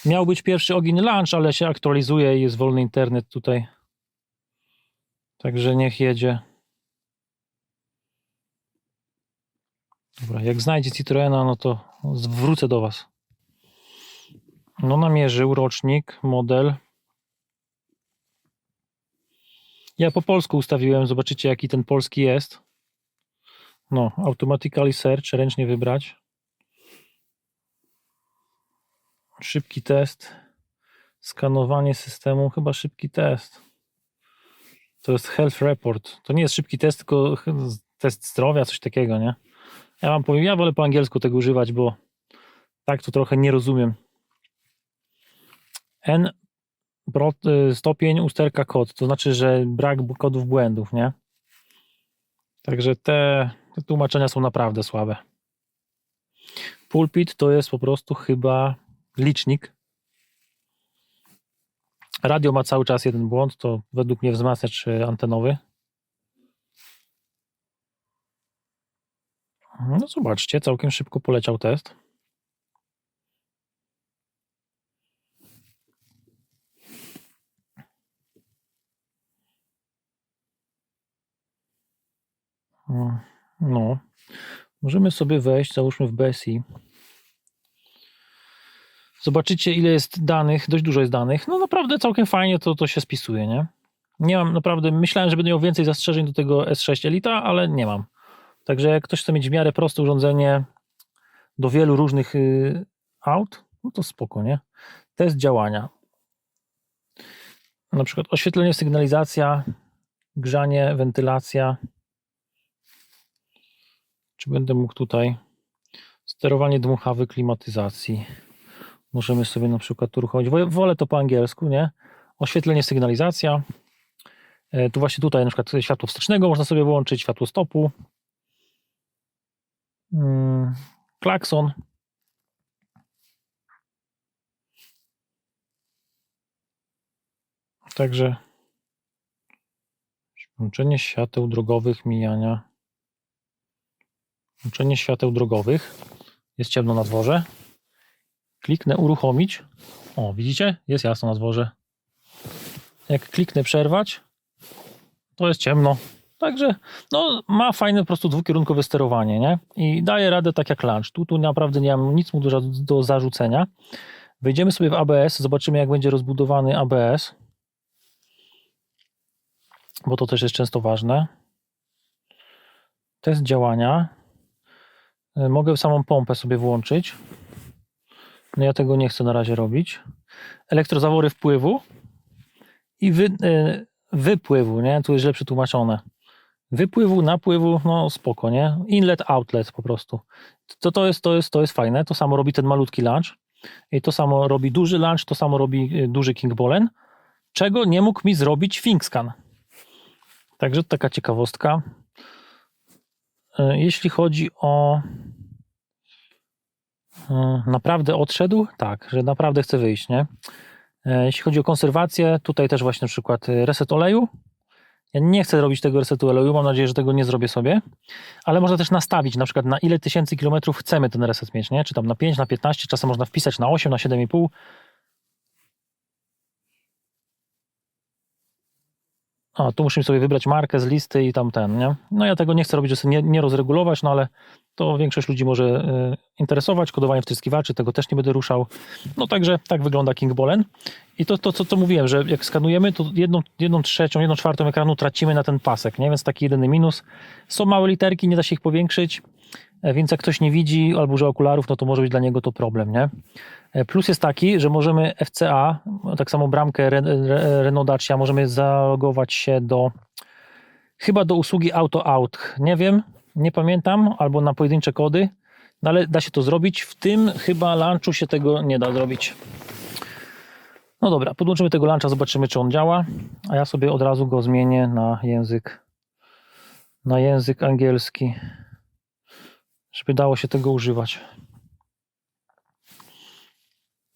Miał być pierwszy ogień lunch, ale się aktualizuje i jest wolny internet tutaj. Także niech jedzie. Dobra, jak znajdzie Citroena, no to wrócę do Was. No namierzył rocznik, model. Ja po polsku ustawiłem, zobaczycie jaki ten polski jest. No, automatically search, ręcznie wybrać. Szybki test. Skanowanie systemu, chyba szybki test. To jest health report. To nie jest szybki test, tylko test zdrowia, coś takiego, nie? Ja wam powiem, ja wolę po angielsku tego używać, bo tak to trochę nie rozumiem. Stopień, usterka, kod. To znaczy, że brak kodów błędów, nie? Także te tłumaczenia są naprawdę słabe. Pulpit to jest po prostu chyba licznik. Radio ma cały czas jeden błąd, to według mnie wzmacniacz antenowy. No zobaczcie, całkiem szybko poleciał test. No, możemy sobie wejść, załóżmy w BSI. Zobaczycie, ile jest danych, dość dużo jest danych. No naprawdę całkiem fajnie to się spisuje, nie? Nie mam naprawdę, myślałem, że będę miał więcej zastrzeżeń do tego S6 Elita, ale nie mam. Także jak ktoś chce mieć w miarę proste urządzenie do wielu różnych aut, no to spoko, nie? Test działania. Na przykład oświetlenie, sygnalizacja, grzanie, wentylacja. Czy będę mógł tutaj sterowanie dmuchawy, klimatyzacji. Możemy sobie na przykład uruchomić, wolę to po angielsku, nie? Oświetlenie, sygnalizacja. Tu właśnie tutaj na przykład światło wstecznego można sobie włączyć, światło stopu. Klakson. Także włączenie świateł drogowych, mijania. Włączenie świateł drogowych. Jest ciemno na dworze. Kliknę uruchomić. O, widzicie? Jest jasno na dworze. Jak kliknę przerwać, to jest ciemno. Także no, ma fajne po prostu dwukierunkowe sterowanie, nie? I daje radę tak jak lunch. Tu naprawdę nie mam nic mu do zarzucenia. Wejdziemy sobie w ABS, zobaczymy jak będzie rozbudowany ABS. Bo to też jest często ważne. Test działania. Mogę samą pompę sobie włączyć. No ja tego nie chcę na razie robić. Elektrozawory wpływu i wypływu, nie? Tu jest źle przetłumaczone. Wypływu, napływu, no spoko, nie? Inlet, outlet po prostu. To jest fajne. To samo robi ten malutki lunch. I to samo robi duży lunch, to samo robi duży King Bolen. Czego nie mógł mi zrobić ThinkScan. Także taka ciekawostka. Jeśli chodzi o naprawdę odszedł, tak, że naprawdę chce wyjść, nie? Jeśli chodzi o konserwację, tutaj też właśnie na przykład reset oleju. Ja nie chcę robić tego resetu oleju, mam nadzieję, że tego nie zrobię sobie, ale można też nastawić na przykład na ile tysięcy kilometrów chcemy ten reset mieć, nie? Czy tam na 5, na 15, czasem można wpisać na 8, na 7,5. A, tu musimy sobie wybrać markę z listy i tam nie? No ja tego nie chcę robić, żeby sobie nie rozregulować, no ale to większość ludzi może interesować. Kodowanie wtryskiwaczy, tego też nie będę ruszał. No także tak wygląda King Bolen. I to co mówiłem, że jak skanujemy, to jedną trzecią, 1/4 ekranu tracimy na ten pasek, nie? Więc taki jedyny minus. Są małe literki, nie da się ich powiększyć, więc jak ktoś nie widzi albo używa okularów, no to może być dla niego to problem, nie? Plus jest taki, że możemy FCA, tak samo bramkę Renault Dacia, możemy zalogować się chyba do usługi Auto Out. Nie wiem, nie pamiętam, albo na pojedyncze kody, no ale da się to zrobić. W tym chyba lunchu się tego nie da zrobić. No dobra, podłączymy tego luncha, zobaczymy czy on działa, a ja sobie od razu go zmienię na język angielski, żeby dało się tego używać.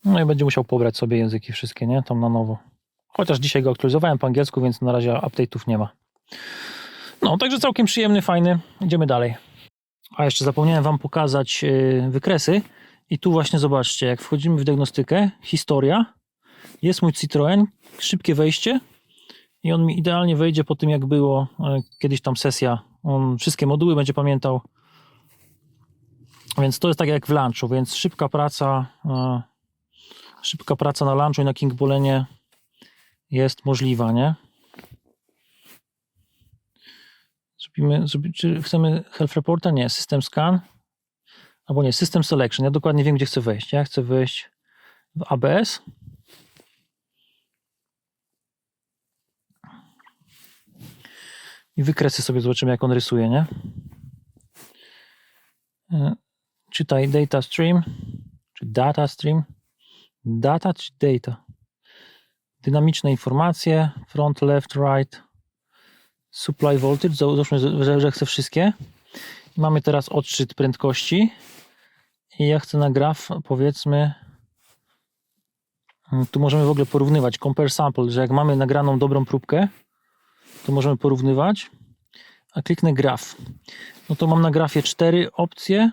No i będzie musiał pobrać sobie języki wszystkie, nie? Tam na nowo. Chociaż dzisiaj go aktualizowałem po angielsku, więc na razie update'ów nie ma. No, także całkiem przyjemny, fajny. Idziemy dalej. A jeszcze zapomniałem wam pokazać wykresy. I tu właśnie zobaczcie, jak wchodzimy w diagnostykę, historia, jest mój Citroen, szybkie wejście i on mi idealnie wejdzie po tym, jak było kiedyś tam sesja. On wszystkie moduły będzie pamiętał. Więc to jest tak jak w lunchu, więc szybka praca na lunchu i na King Bolenie jest możliwa, nie? Czy chcemy Health Reporta? Nie. System Scan. Albo nie, System Selection. Ja dokładnie wiem, gdzie chcę wejść. Ja chcę wejść w ABS. I wykresy sobie zobaczymy, jak on rysuje, nie? Czytaj Data Stream. Czy Data Stream? Data czy Data? Dynamiczne informacje. Front, left, right. Supply voltage. Załóżmy, że chcę wszystkie. I mamy teraz odczyt prędkości. I ja chcę na graf, powiedzmy, tu możemy w ogóle porównywać, compare sample, że jak mamy nagraną dobrą próbkę, to możemy porównywać, a kliknę graf. No to mam na grafie 4 opcje,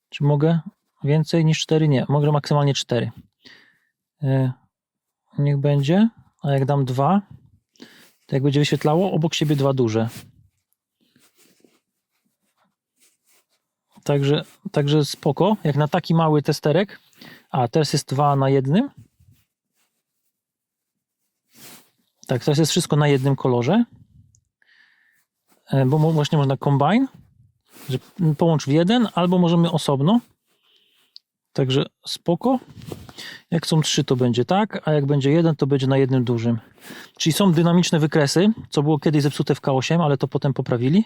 czy mogę więcej niż 4? Nie, mogę maksymalnie 4. Niech będzie, a jak dam 2, to jak będzie wyświetlało, obok siebie 2 duże. Także spoko, jak na taki mały testerek, a teraz jest 2 na 1. Tak, teraz jest wszystko na jednym kolorze, bo właśnie można combine, że połącz w jeden, albo możemy osobno. Także spoko. Jak są 3, to będzie tak, a jak będzie 1, to będzie na jednym dużym. Czyli są dynamiczne wykresy, co było kiedyś zepsute w K8, ale to potem poprawili.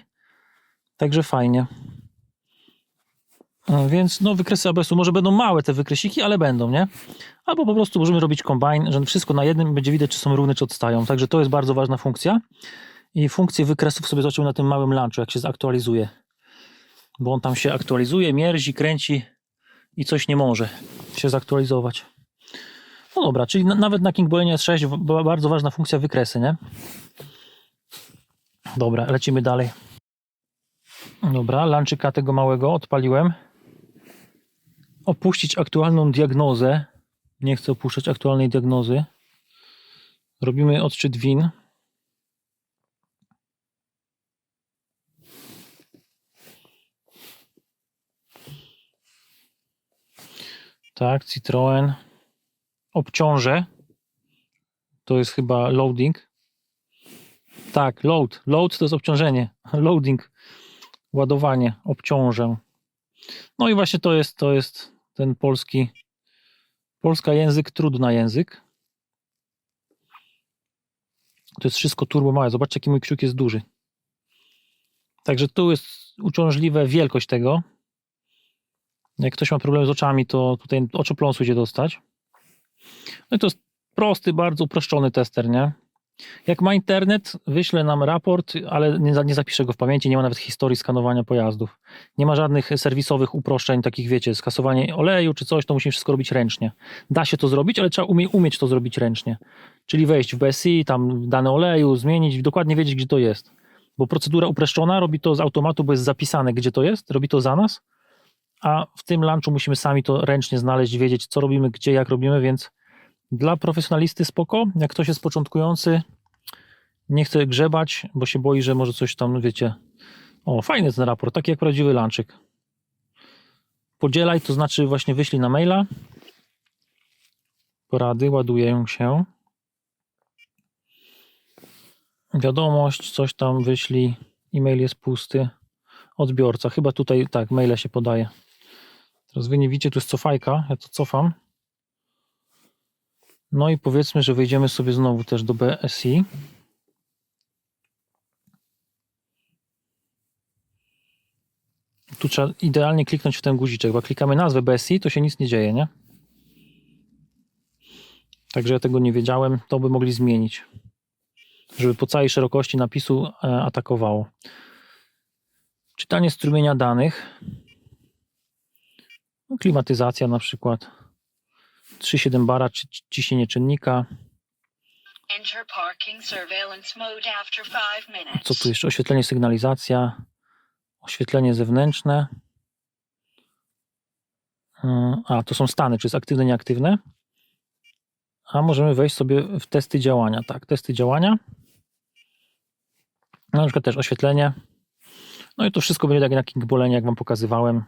Także fajnie. Więc no, wykresy ABS-u może będą małe te wykresiki, ale będą, nie? Albo po prostu możemy robić combine, że wszystko na jednym będzie widać, czy są równe, czy odstają. Także to jest bardzo ważna funkcja. I funkcję wykresów sobie zobaczymy na tym małym lunchu, jak się zaktualizuje. Bo on tam się aktualizuje, mierzi, kręci i coś nie może się zaktualizować. No dobra, czyli nawet na King Bolenie S6 była bardzo ważna funkcja wykresy, nie? Dobra, lecimy dalej. Dobra, lunchika tego małego odpaliłem. Opuścić aktualną diagnozę. Nie chcę opuszczać aktualnej diagnozy. Robimy odczyt win. Tak, Citroen. Obciążę. To jest chyba loading. Tak, load. Load to jest obciążenie. Loading. Ładowanie. Obciążę. No i właśnie to jest ten polska język, trudna język. To jest wszystko turbo małe. Zobaczcie, jaki mój kciuk jest duży. Także tu jest uciążliwa wielkość tego. Jak ktoś ma problem z oczami, to tutaj oczopląsu idzie dostać. No i to jest prosty, bardzo uproszczony tester, nie? Jak ma internet, wyśle nam raport, ale nie zapisze go w pamięci, nie ma nawet historii skanowania pojazdów. Nie ma żadnych serwisowych uproszczeń, takich wiecie, skasowanie oleju czy coś, to musimy wszystko robić ręcznie. Da się to zrobić, ale trzeba umieć to zrobić ręcznie. Czyli wejść w BSI, tam dane oleju, zmienić, dokładnie wiedzieć, gdzie to jest. Bo procedura uproszczona robi to z automatu, bo jest zapisane, gdzie to jest, robi to za nas, a w tym lunchu musimy sami to ręcznie znaleźć, wiedzieć, co robimy, gdzie, jak robimy, więc dla profesjonalisty spoko. Jak ktoś jest początkujący, nie chce grzebać, bo się boi, że może coś tam, wiecie. O, fajny ten raport, taki jak prawdziwy lunchik. Podzielaj, to znaczy właśnie wyślij na maila. Porady, ładuję się. Wiadomość, coś tam wyślij. E-mail jest pusty. Odbiorca, chyba tutaj tak, maile się podaje. Teraz wy nie widzicie, tu jest cofajka, ja to cofam. No i powiedzmy, że wejdziemy sobie znowu też do BSI. Tu trzeba idealnie kliknąć w ten guziczek, bo jak klikamy nazwę BSI, to się nic nie dzieje, nie? Także ja tego nie wiedziałem, to by mogli zmienić, żeby po całej szerokości napisu atakowało. Czytanie strumienia danych. Klimatyzacja na przykład. 3,7 bara, ciśnienie czynnika. Co tu jeszcze? Oświetlenie, sygnalizacja. Oświetlenie zewnętrzne. A, to są stany, czy jest aktywne, nieaktywne. A możemy wejść sobie w testy działania. Tak, testy działania. Na przykład też oświetlenie. No i to wszystko będzie tak jak na Kingbolenie, jak wam pokazywałem.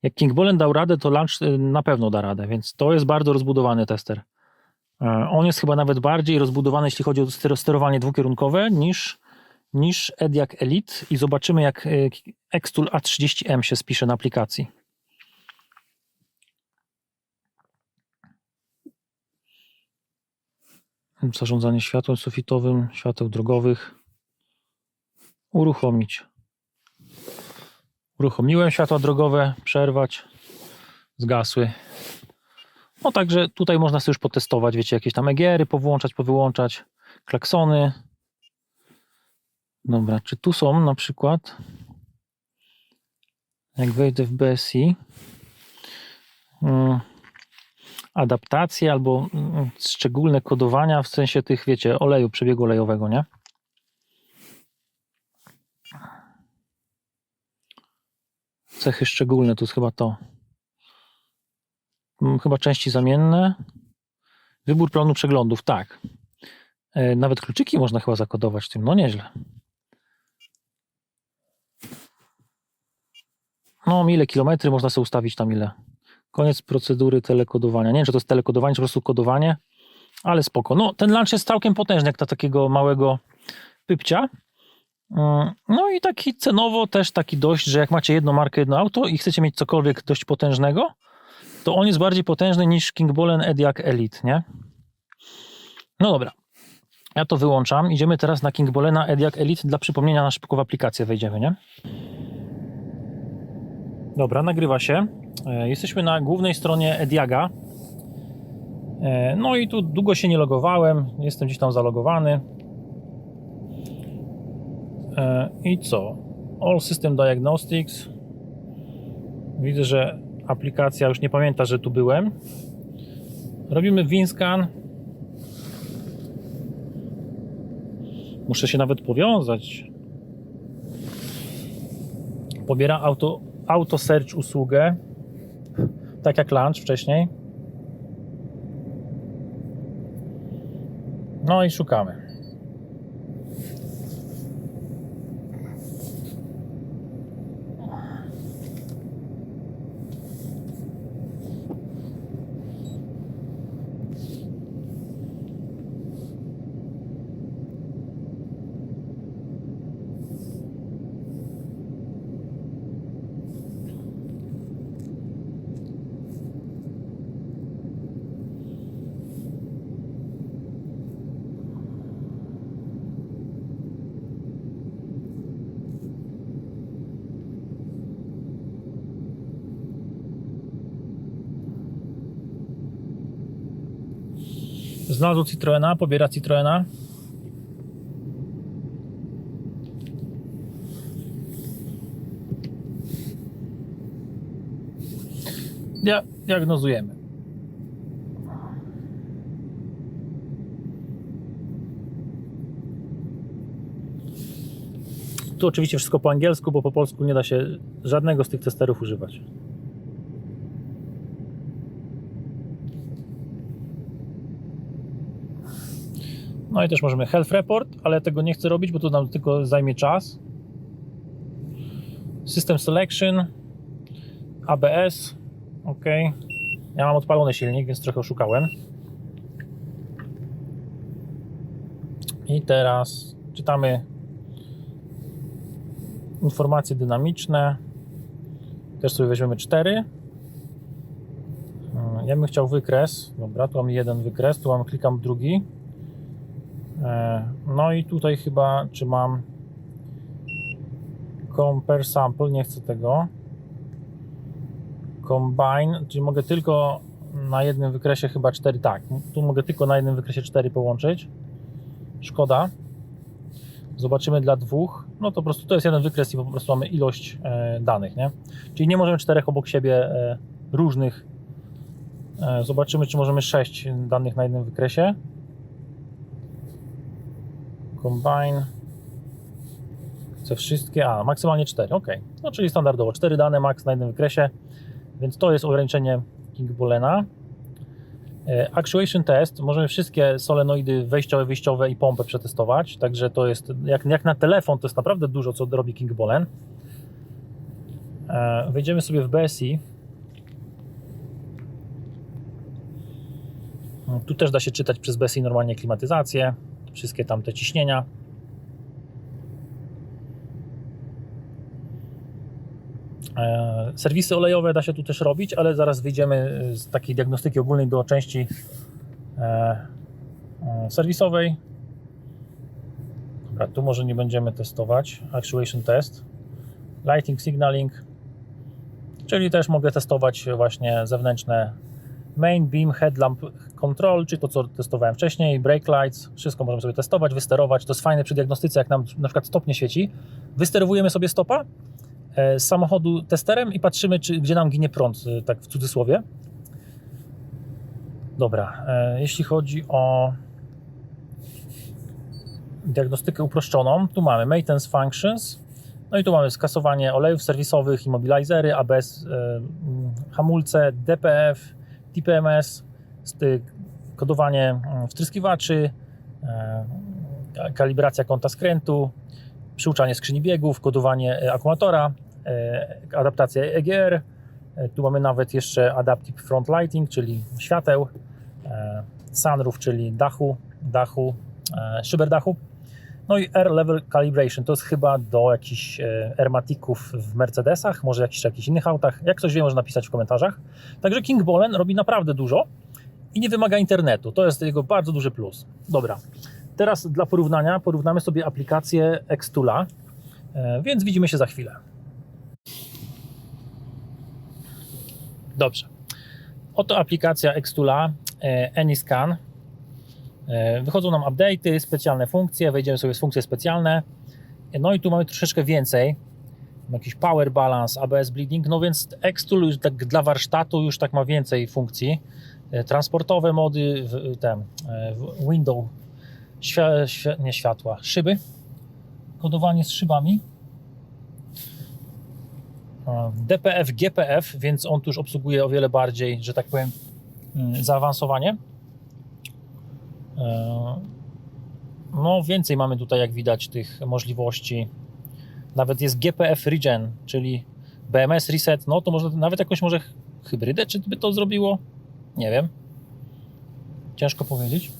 Jak Kingbolen dał radę, to Launch na pewno da radę, więc to jest bardzo rozbudowany tester. On jest chyba nawet bardziej rozbudowany, jeśli chodzi o sterowanie dwukierunkowe, niż Ediac Elite i zobaczymy, jak Xtool A30M się spisze na aplikacji. Zarządzanie światłem sufitowym, świateł drogowych. Uruchomić. Uruchomiłem światła drogowe, przerwać, zgasły. No także tutaj można sobie już potestować, wiecie, jakieś tam EGR-y powłączać, powyłączać, klaksony. Dobra, czy tu są na przykład, jak wejdę w BSI, adaptacje albo szczególne kodowania w sensie tych, wiecie, oleju, przebiegu olejowego, nie? Cechy szczególne, to jest chyba to. Chyba części zamienne. Wybór planu przeglądów, tak. Nawet kluczyki można chyba zakodować tym, no nieźle. No, ile kilometry można sobie ustawić tam ile. Koniec procedury telekodowania. Nie wiem, czy to jest telekodowanie, czy po prostu kodowanie, ale spoko. No, ten launch jest całkiem potężny, jak dla takiego małego pypcia. No i taki cenowo też taki dość, że jak macie jedną markę, jedno auto i chcecie mieć cokolwiek dość potężnego, to on jest bardziej potężny niż Kingbolen Ediac Elite, nie? No dobra. Ja to wyłączam. Idziemy teraz na Kingbolena Ediac Elite. Dla przypomnienia na szybko w aplikację wejdziemy, nie? Dobra, nagrywa się. Jesteśmy na głównej stronie Ediaga. No i tu długo się nie logowałem. Jestem gdzieś tam zalogowany. I co? All System Diagnostics. Widzę, że aplikacja już nie pamięta, że tu byłem. Robimy WinScan. Muszę się nawet powiązać. Pobiera auto search usługę, tak jak Launch wcześniej. No i szukamy. Znalazł Citroena, pobiera Citroena. Diagnozujemy. Tu oczywiście wszystko po angielsku, bo po polsku nie da się żadnego z tych testerów używać. No i też możemy Health Report, ale tego nie chcę robić, bo to nam tylko zajmie czas. System Selection, ABS, ok. Ja mam odpalony silnik, więc trochę oszukałem. I teraz czytamy informacje dynamiczne. Też sobie weźmiemy 4. Ja bym chciał wykres. Dobra, tu mam jeden wykres, tu klikam drugi. No i tutaj chyba, czy mam compare sample, nie chcę tego. Combine, czyli mogę tylko na jednym wykresie chyba 4, tak, tu mogę tylko na jednym wykresie 4 połączyć. Szkoda. Zobaczymy dla dwóch, no to po prostu to jest jeden wykres i po prostu mamy ilość danych, nie? Czyli nie możemy 4 obok siebie różnych. Zobaczymy, czy możemy 6 danych na jednym wykresie. Combine. Chcę wszystkie, maksymalnie 4, ok. No czyli standardowo 4 dane max na jednym wykresie. Więc to jest ograniczenie King Bolena. Actuation test, możemy wszystkie solenoidy wejściowe, wyjściowe i pompę przetestować, także to jest, jak na telefon, to jest naprawdę dużo, co robi King Bolen. Wejdziemy sobie w BSI. Tu też da się czytać przez BSI normalnie klimatyzację, wszystkie tam te ciśnienia. Serwisy olejowe da się tu też robić, ale zaraz wyjdziemy z takiej diagnostyki ogólnej do części serwisowej. Dobra, tu może nie będziemy testować. Actuation test. Lighting signaling, czyli też mogę testować właśnie zewnętrzne main beam, headlamp control, czyli to, co testowałem wcześniej, brake lights, wszystko możemy sobie testować, wysterować. To jest fajne przy diagnostyce, jak nam na przykład stop nie świeci. Wysterowujemy sobie stopa z samochodu testerem i patrzymy, gdzie nam ginie prąd, tak w cudzysłowie. Dobra, jeśli chodzi o diagnostykę uproszczoną, tu mamy maintenance functions, no i tu mamy skasowanie olejów serwisowych, immobilizery, ABS, hamulce, DPF, TPMS, kodowanie wtryskiwaczy, kalibracja kąta skrętu, przyuczanie skrzyni biegów, kodowanie akumulatora, adaptacja EGR. Tu mamy nawet jeszcze Adaptive Front Lighting, czyli świateł, sunroof, czyli dachu, szyber dachu. No i Air Level Calibration, to jest chyba do jakichś Airmatików w Mercedesach, może jakichś innych autach. Jak ktoś wie, może napisać w komentarzach. Także King Bolen robi naprawdę dużo i nie wymaga internetu. To jest jego bardzo duży plus. Dobra, teraz dla porównania porównamy sobie aplikację Xtoola, więc widzimy się za chwilę. Dobrze, oto aplikacja Xtoola AnyScan. Wychodzą nam update'y, specjalne funkcje, wejdziemy sobie w funkcje specjalne. No i tu mamy troszeczkę więcej. Jakiś power balance, ABS bleeding, no więc Xtool już tak dla warsztatu już tak ma więcej funkcji. Transportowe mody, window, nie światła, szyby. Kodowanie z szybami. DPF, GPF, więc on tu już obsługuje o wiele bardziej, że tak powiem, zaawansowanie. No więcej mamy tutaj, jak widać, tych możliwości. Nawet jest GPF Regen, czyli BMS Reset, no to może nawet jakąś może hybrydę, czy by to zrobiło? Nie wiem. Ciężko powiedzieć.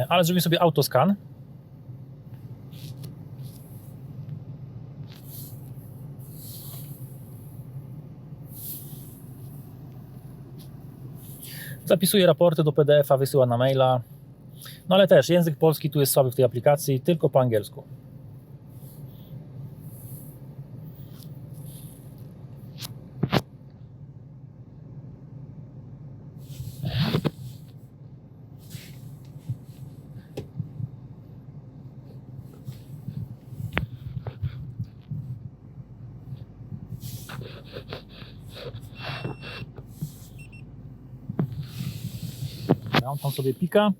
Ale zrobimy sobie autoscan. Zapisuję raporty do PDF-a, wysyła na maila. No ale też język polski tu jest słaby w tej aplikacji, tylko po angielsku. On tam sobie pika.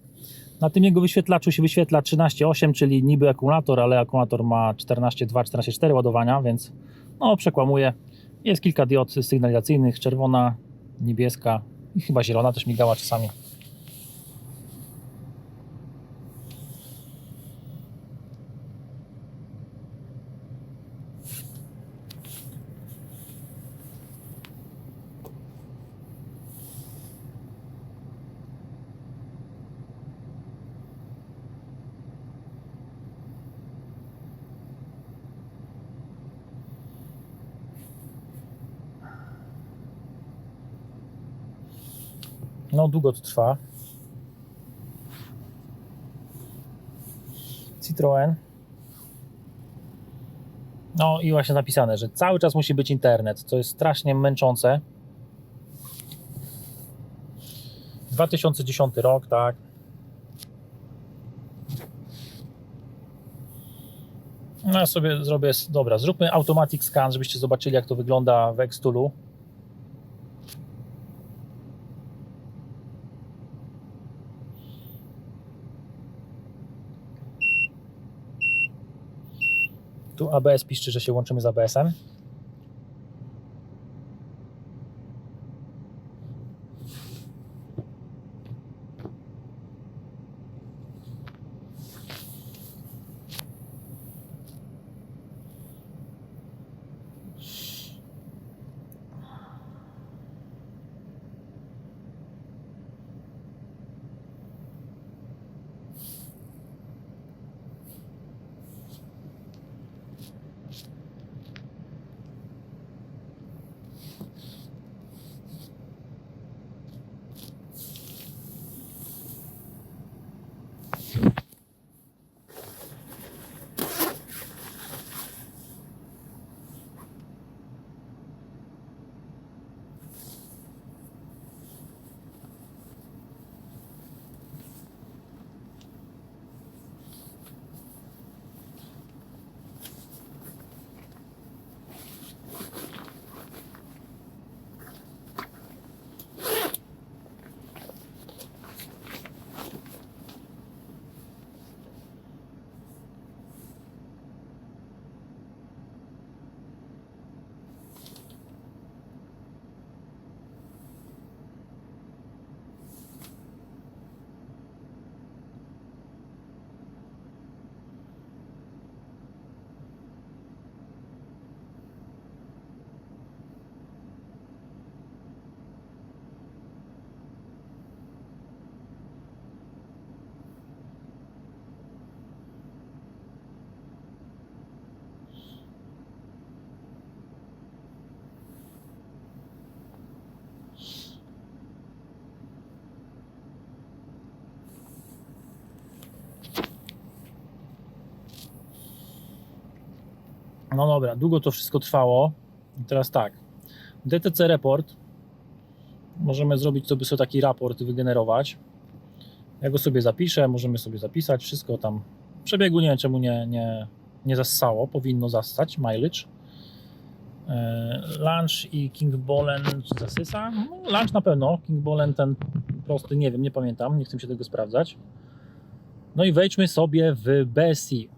Na tym jego wyświetlaczu się wyświetla 13,8, czyli niby akumulator, ale akumulator ma 14,2, 14,4 ładowania, więc no przekłamuje. Jest kilka diod sygnalizacyjnych, czerwona, niebieska i chyba zielona też migała czasami. No długo to trwa. Citroen. No i właśnie napisane, że cały czas musi być internet, co jest strasznie męczące. 2010 rok, tak. No ja sobie zrobię, dobra, zróbmy automatic scan, żebyście zobaczyli, jak to wygląda w Xtoolu. Tu ABS piszczy, że się łączymy z ABS-em. No dobra, długo to wszystko trwało. I teraz tak, DTC report. Możemy zrobić sobie taki raport, wygenerować. Ja go sobie zapiszę, możemy sobie zapisać wszystko tam. W przebiegu nie wiem czemu nie zassało, powinno zassać mileage. Lunch i King Bolen zasysa. No, lunch na pewno, King Bolen ten prosty, nie wiem, nie pamiętam, nie chcę się tego sprawdzać. No i wejdźmy sobie w BSI.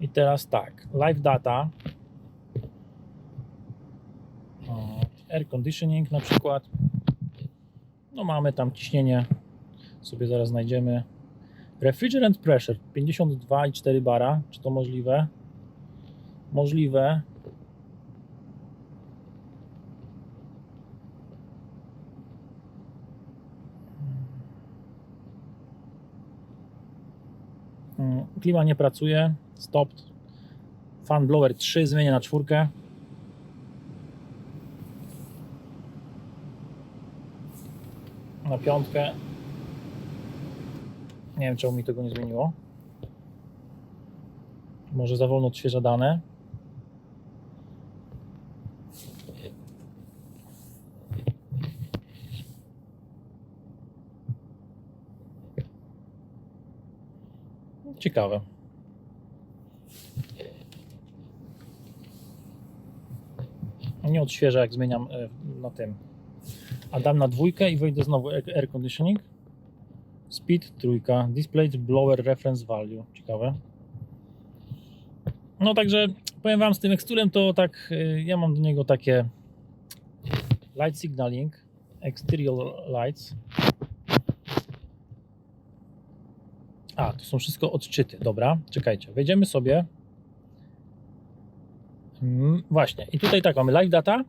I teraz tak, live data, air conditioning na przykład, no mamy tam ciśnienie, sobie zaraz znajdziemy, refrigerant pressure 52,4 bara, czy to możliwe? Możliwe. Klima nie pracuje, stopped. Fan blower 3 zmienię na 4. Na 5. Nie wiem czemu mi tego nie zmieniło. Może za wolno odświeża dane. Ciekawe. Nie odświeża jak zmieniam na tym. A dam na 2 i wejdę znowu air conditioning. Speed 3. Display blower reference value. Ciekawe. No także powiem wam, z tym Extoolem to tak, ja mam do niego takie light signaling, exterior lights. A, to są wszystko odczyty, dobra, czekajcie, wejdziemy sobie. Właśnie, i tutaj tak mamy live data,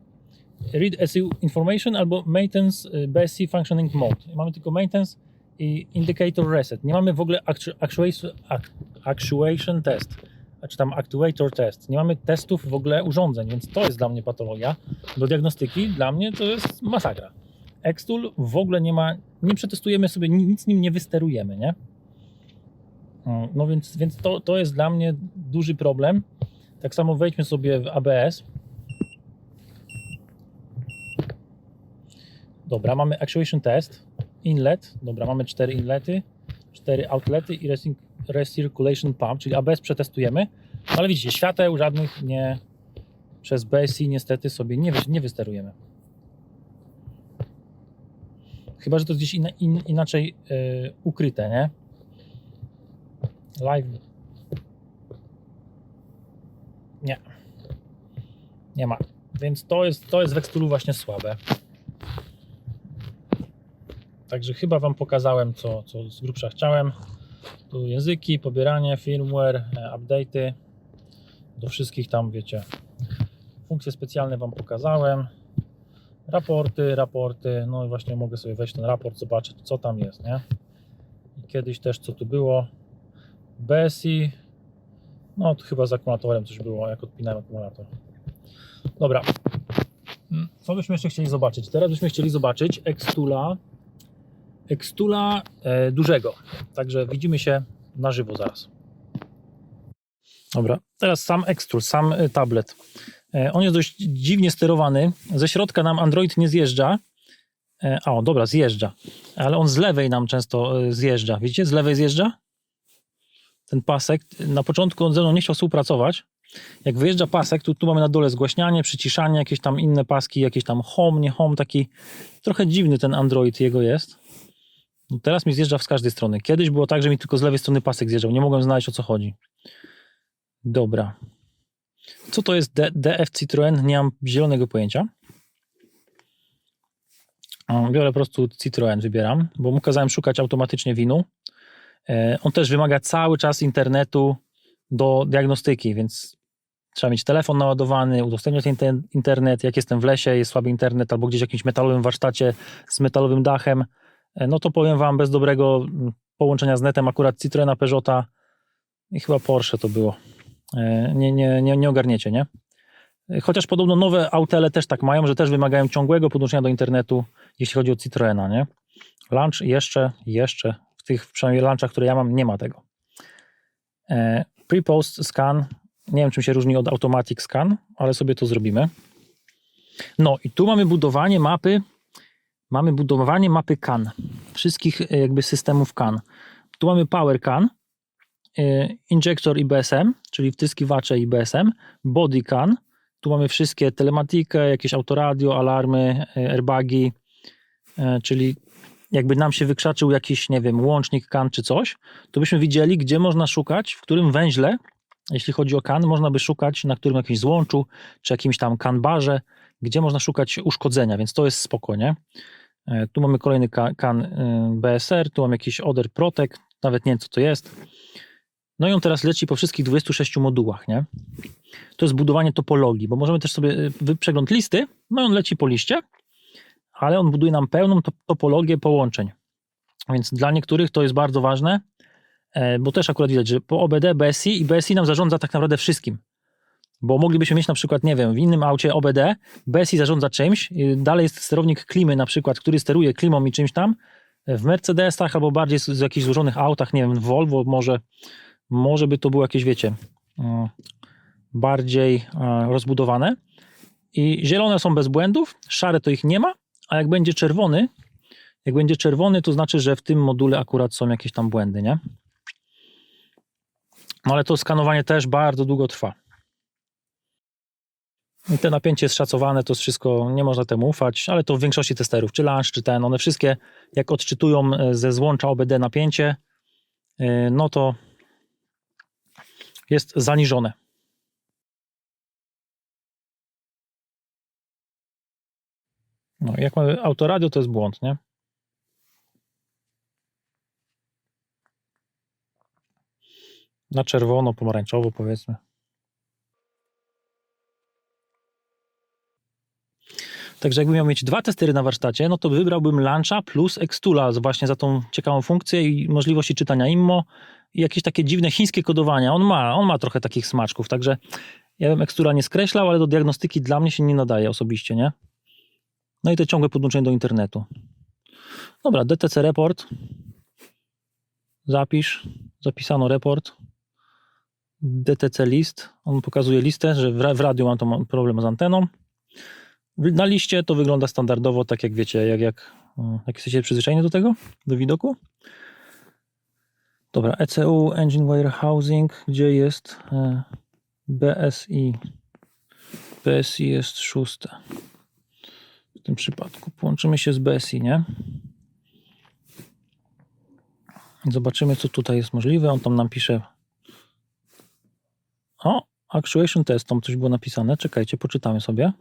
read SU information albo maintenance BSC functioning mode. Mamy tylko maintenance i indicator reset. Nie mamy w ogóle actuation test, czy tam actuator test. Nie mamy testów w ogóle urządzeń, więc to jest dla mnie patologia. Do diagnostyki dla mnie to jest masakra. Xtool w ogóle nie ma, nie przetestujemy sobie, nic nim nie wysterujemy, nie? No więc to jest dla mnie duży problem. Tak samo wejdźmy sobie w ABS. Dobra, mamy actuation test, inlet, dobra, mamy 4 inlety, 4 outlety i recirculation pump, czyli ABS przetestujemy, ale widzicie, świateł żadnych nie, przez BSI niestety sobie nie wysterujemy. Chyba że to jest gdzieś inaczej ukryte, nie? Live. Nie ma. Więc to jest w Xtoolu właśnie słabe. Także chyba wam pokazałem, co z grubsza chciałem. Tu języki, pobieranie, firmware, update'y. Do wszystkich tam, wiecie, funkcje specjalne wam pokazałem. Raporty, no i właśnie mogę sobie wejść w ten raport, zobaczyć co tam jest, nie? I kiedyś też co tu było, BSI, no to chyba z akumulatorem coś było, jak odpinałem akumulator. Dobra, co byśmy jeszcze chcieli zobaczyć? Teraz byśmy chcieli zobaczyć Xtoola dużego, także widzimy się na żywo zaraz. Dobra, teraz sam Xtool, sam tablet. On jest dość dziwnie sterowany. Ze środka nam Android nie zjeżdża. Dobra, zjeżdża. Ale on z lewej nam często zjeżdża. Widzicie? Z lewej zjeżdża? Ten pasek. Na początku on ze mną nie chciał współpracować. Jak wyjeżdża pasek, tu mamy na dole zgłaśnianie, przyciszanie, jakieś tam inne paski, jakieś tam home, nie home, taki trochę dziwny ten Android jego jest. No teraz mi zjeżdża z każdej strony. Kiedyś było tak, że mi tylko z lewej strony pasek zjeżdżał. Nie mogłem znaleźć, o co chodzi. Dobra. Co to jest DF Citroen? Nie mam zielonego pojęcia. Biorę po prostu Citroen, wybieram, bo mu kazałem szukać automatycznie winu. On też wymaga cały czas internetu do diagnostyki, więc trzeba mieć telefon naładowany, udostępniać internet. Jak jestem w lesie, jest słaby internet, albo gdzieś w jakimś metalowym warsztacie z metalowym dachem, no to powiem wam, bez dobrego połączenia z netem, akurat Citroena, Peugeota i chyba Porsche to było. Nie ogarniecie, nie? Chociaż podobno nowe autele też tak mają, że też wymagają ciągłego podłączenia do internetu, jeśli chodzi o Citroena, nie? Launch jeszcze w tych przynajmniej launchach, które ja mam, nie ma tego. Pre-post scan, nie wiem czym się różni od automatic scan, ale sobie to zrobimy. No i tu mamy budowanie mapy CAN, wszystkich jakby systemów CAN. Tu mamy Power CAN, injektor i BSM, czyli wtryskiwacze i BSM, body CAN, tu mamy wszystkie telematikę, jakieś autoradio, alarmy, airbagi, czyli jakby nam się wykrzaczył jakiś, nie wiem, łącznik CAN czy coś, to byśmy widzieli, gdzie można szukać, w którym węźle, jeśli chodzi o CAN, można by szukać na którym jakimś złączu, czy jakimś tam CAN barze, gdzie można szukać uszkodzenia, więc to jest spoko, nie? Tu mamy kolejny CAN BSR, tu mam jakiś Other Protect, nawet nie wiem co to jest. No i on teraz leci po wszystkich 26 modułach, nie? To jest budowanie topologii, bo możemy też sobie przegląd listy, no i on leci po liście, ale on buduje nam pełną topologię połączeń. Więc dla niektórych to jest bardzo ważne, bo też akurat widać, że po OBD, BSI i BSI nam zarządza tak naprawdę wszystkim. Bo moglibyśmy mieć na przykład, nie wiem, w innym aucie OBD, BSI zarządza czymś, dalej jest sterownik klimy na przykład, który steruje klimą i czymś tam, w Mercedesach albo bardziej z jakichś złożonych autach, nie wiem, w Volvo może by to było jakieś, wiecie, bardziej rozbudowane. I zielone są bez błędów, szare to ich nie ma, a jak będzie czerwony, to znaczy, że w tym module akurat są jakieś tam błędy, nie? No ale to skanowanie też bardzo długo trwa. I te napięcie jest szacowane, to jest wszystko, nie można temu ufać, ale to w większości testerów, czy Launch, czy ten, one wszystkie jak odczytują ze złącza OBD napięcie, no to jest zaniżone. No, jak mamy autoradio, to jest błąd, nie? Na czerwono, pomarańczowo powiedzmy. Także jakbym miał mieć dwa testery na warsztacie, no to wybrałbym Launcha plus Xtoola właśnie za tą ciekawą funkcję i możliwości czytania IMMO i jakieś takie dziwne chińskie kodowania. On ma trochę takich smaczków, także ja bym Xtoola nie skreślał, ale do diagnostyki dla mnie się nie nadaje osobiście, nie? No i to ciągłe podłączenie do internetu. Dobra, DTC report. Zapisz. Zapisano report. DTC list. On pokazuje listę, że w radiu mam problem z anteną. Na liście to wygląda standardowo, tak jak wiecie, jak jesteście przyzwyczajeni do tego, do widoku. Dobra, ECU, Engine Warehousing, gdzie jest BSI? BSI jest 6. W tym przypadku połączymy się z BSI, nie? Zobaczymy, co tutaj jest możliwe. On tam nam pisze. O, Actuation Test, tam coś było napisane. Czekajcie, poczytamy sobie.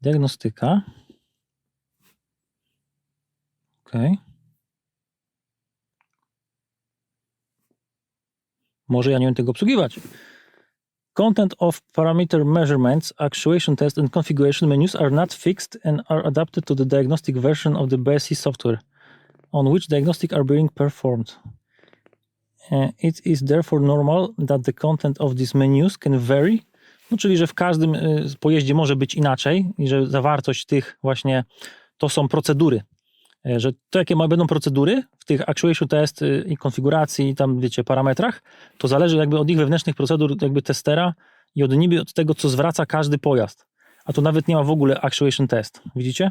Diagnostyka. OK. Może ja nie wiem tego obsługiwać. Content of parameter measurements, actuation test and configuration menus are not fixed and are adapted to the diagnostic version of the BSC software on which diagnostic are being performed. It is therefore normal that the content of these menus can vary. No, czyli, że w każdym pojeździe może być inaczej i że zawartość tych właśnie to są procedury. Że to jakie będą procedury w tych actuation test i konfiguracji i tam wiecie parametrach, to zależy jakby od ich wewnętrznych procedur jakby testera i od tego co zwraca każdy pojazd. A tu nawet nie ma w ogóle actuation test. Widzicie?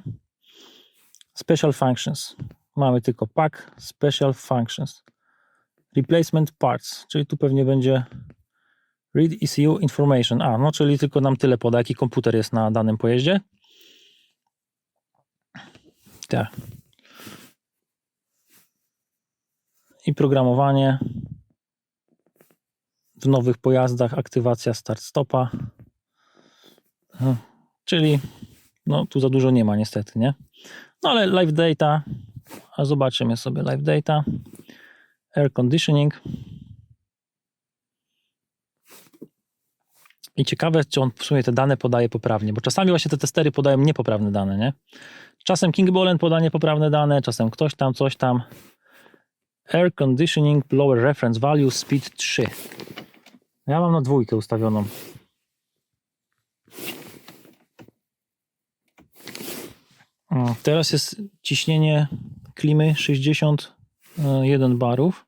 Special functions. Mamy tylko pack special functions. Replacement parts, czyli tu pewnie będzie read ECU information. No czyli tylko nam tyle poda, jaki komputer jest na danym pojeździe. Tak. I programowanie w nowych pojazdach, aktywacja start-stopa. Czyli no tu za dużo nie ma niestety, nie? No ale live data, a zobaczymy sobie live data, air conditioning. I ciekawe, czy on w sumie te dane podaje poprawnie, bo czasami właśnie te testery podają niepoprawne dane, nie? Czasem King Bolen poda niepoprawne dane, czasem ktoś tam, coś tam. Air conditioning blower reference value speed 3. Ja mam na 2 ustawioną. Teraz jest ciśnienie klimy 61 barów.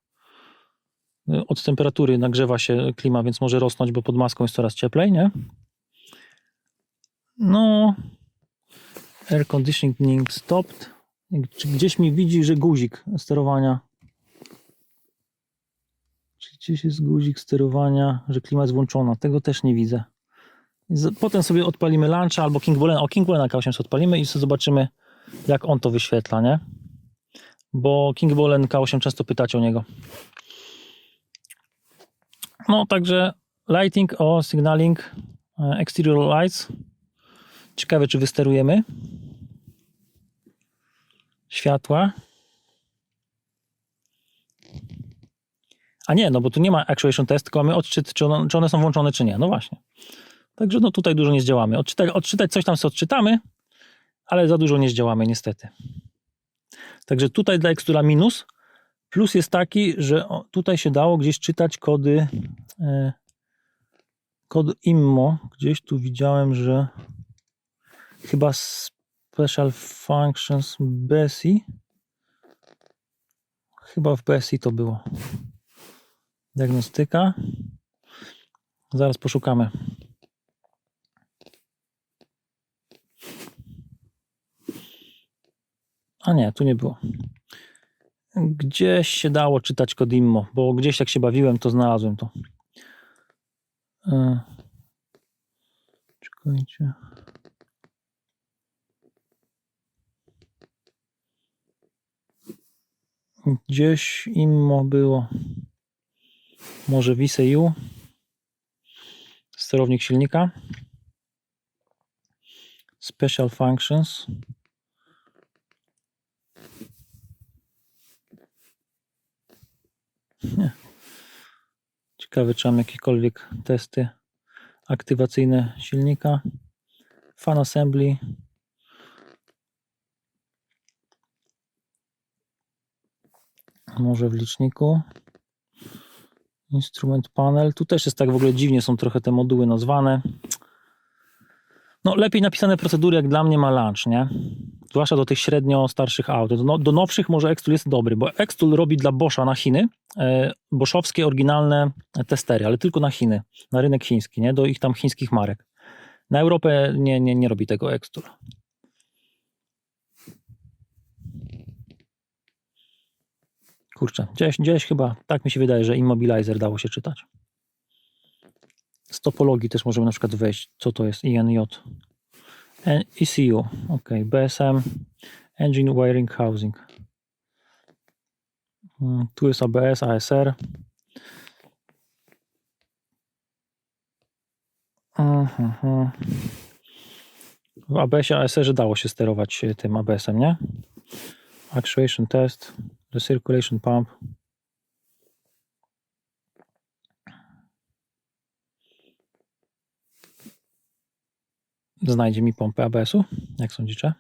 Od temperatury nagrzewa się klima, więc może rosnąć, bo pod maską jest coraz cieplej, nie? No, air conditioning stopped. Gdzieś mi widzi, że guzik sterowania. Czy gdzieś jest guzik sterowania, że klima jest włączona? Tego też nie widzę. Potem sobie odpalimy Launcha albo King Bolena. King Bolena K800 odpalimy i sobie zobaczymy, jak on to wyświetla, nie? Bo King Bolen K8 często pytacie o niego. No, także lighting, signaling, exterior lights. Ciekawe, czy wysterujemy światła. A nie, no bo tu nie ma actuation test, tylko mamy odczyt, czy one są włączone, czy nie. No właśnie. Także no tutaj dużo nie zdziałamy. Odczytać coś tam sobie odczytamy, ale za dużo nie zdziałamy niestety. Także tutaj dla Xtura minus. Plus jest taki, że tutaj się dało gdzieś czytać kody, kod IMMO. Gdzieś tu widziałem, że chyba Special Functions BSI. Chyba w BSI to było. Diagnostyka. Zaraz poszukamy. A nie, tu nie było. Gdzieś się dało czytać kod IMMO, bo gdzieś jak się bawiłem, to znalazłem to. Czekajcie. Gdzieś IMMO było. Może VCU. Sterownik silnika. Special Functions. Nie. Ciekawe, czy mam jakiekolwiek testy aktywacyjne silnika. Fan Assembly. Może w liczniku. Instrument panel. Tu też jest tak w ogóle dziwnie, są trochę te moduły nazwane. No lepiej napisane procedury jak dla mnie ma Launch, nie? Zwłaszcza do tych średnio starszych aut. Do nowszych może Xtool jest dobry, bo Xtool robi dla Boscha na Chiny boschowskie oryginalne testery, ale tylko na Chiny, na rynek chiński, nie? Do ich tam chińskich marek. Na Europę nie robi tego Xtool. Kurczę, gdzieś chyba, tak mi się wydaje, że Immobilizer dało się czytać. Z topologii też możemy na przykład wejść, co to jest INJ. ECU, ok, BSM, Engine Wiring Housing. Tu jest ABS, ASR. W ABS-ie, ASR-ze dało się sterować tym ABS-em, nie? Actuation test, recirculation pump. znajdzie mi pompę ABS-u, jak sądzicie?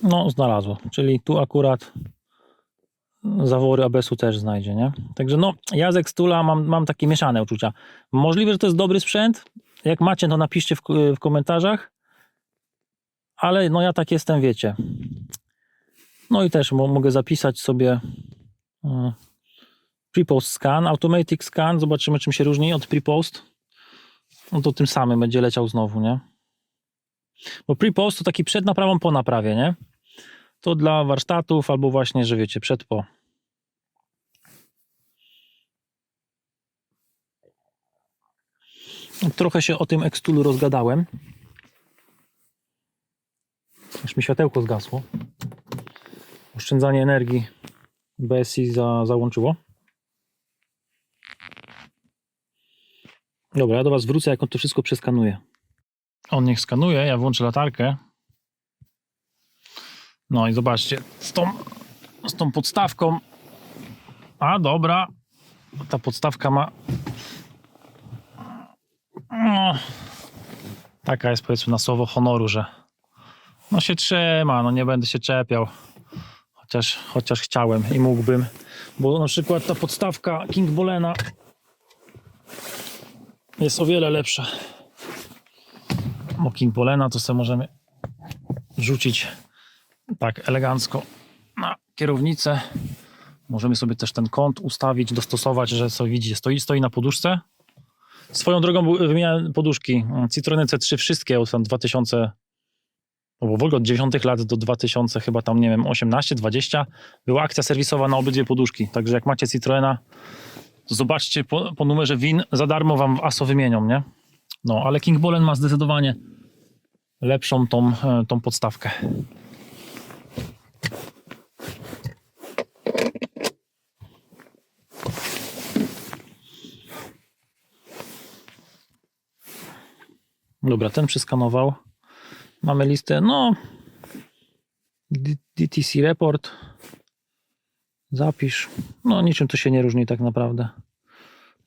No, znalazło, czyli tu akurat zawory ABS-u też znajdzie, nie? Także no, ja z Xtoola mam takie mieszane uczucia. Możliwe, że to jest dobry sprzęt. Jak macie, to napiszcie w komentarzach. Ale no ja tak jestem, wiecie. No i też mogę zapisać sobie pre-post scan, automatic scan. Zobaczymy, czym się różni od pre-post. No to tym samym będzie leciał znowu, nie? Bo pre-post to taki przed naprawą, po naprawie, nie? To dla warsztatów albo właśnie, że wiecie, przed, po. Trochę się o tym Xtoolu rozgadałem. Już mi światełko zgasło. Oszczędzanie energii BSI załączyło. Dobra, ja do Was wrócę, jak on to wszystko przeskanuje. On niech skanuje, ja włączę latarkę. No i zobaczcie, z tą podstawką. A dobra, ta podstawka ma... No, taka jest, powiedzmy, na słowo honoru, że no się trzyma, no nie będę się czepiał. Chociaż chciałem i mógłbym, bo na przykład ta podstawka King Bolena jest o wiele lepsza. Bo King Bolena to sobie możemy rzucić tak elegancko na kierownicę. Możemy sobie też ten kąt ustawić, dostosować, że sobie widzicie, stoi na poduszce. Swoją drogą wymieniałem poduszki Citroeny C3, wszystkie od tam 2000, bo w ogóle od 90 lat do 2000 chyba tam, nie wiem, 18, 20 była akcja serwisowa na obydwie poduszki. Także jak macie Citroena, to zobaczcie po numerze VIN, za darmo wam w ASO wymienią, nie? No, ale King Bolen ma zdecydowanie lepszą tą podstawkę. Dobra, ten przeskanował. Mamy listę, no DTC report. Zapisz. No niczym to się nie różni tak naprawdę.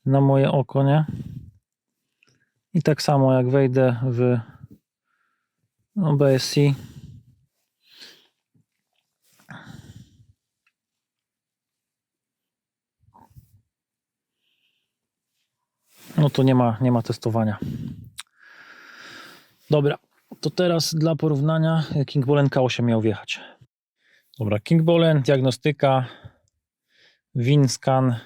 Na moje oko, nie? I tak samo jak wejdę w BSI. No to nie ma testowania. Dobra, to teraz dla porównania King Bolen K8 miał wjechać. Dobra, King Bolen, diagnostyka, VIN scan.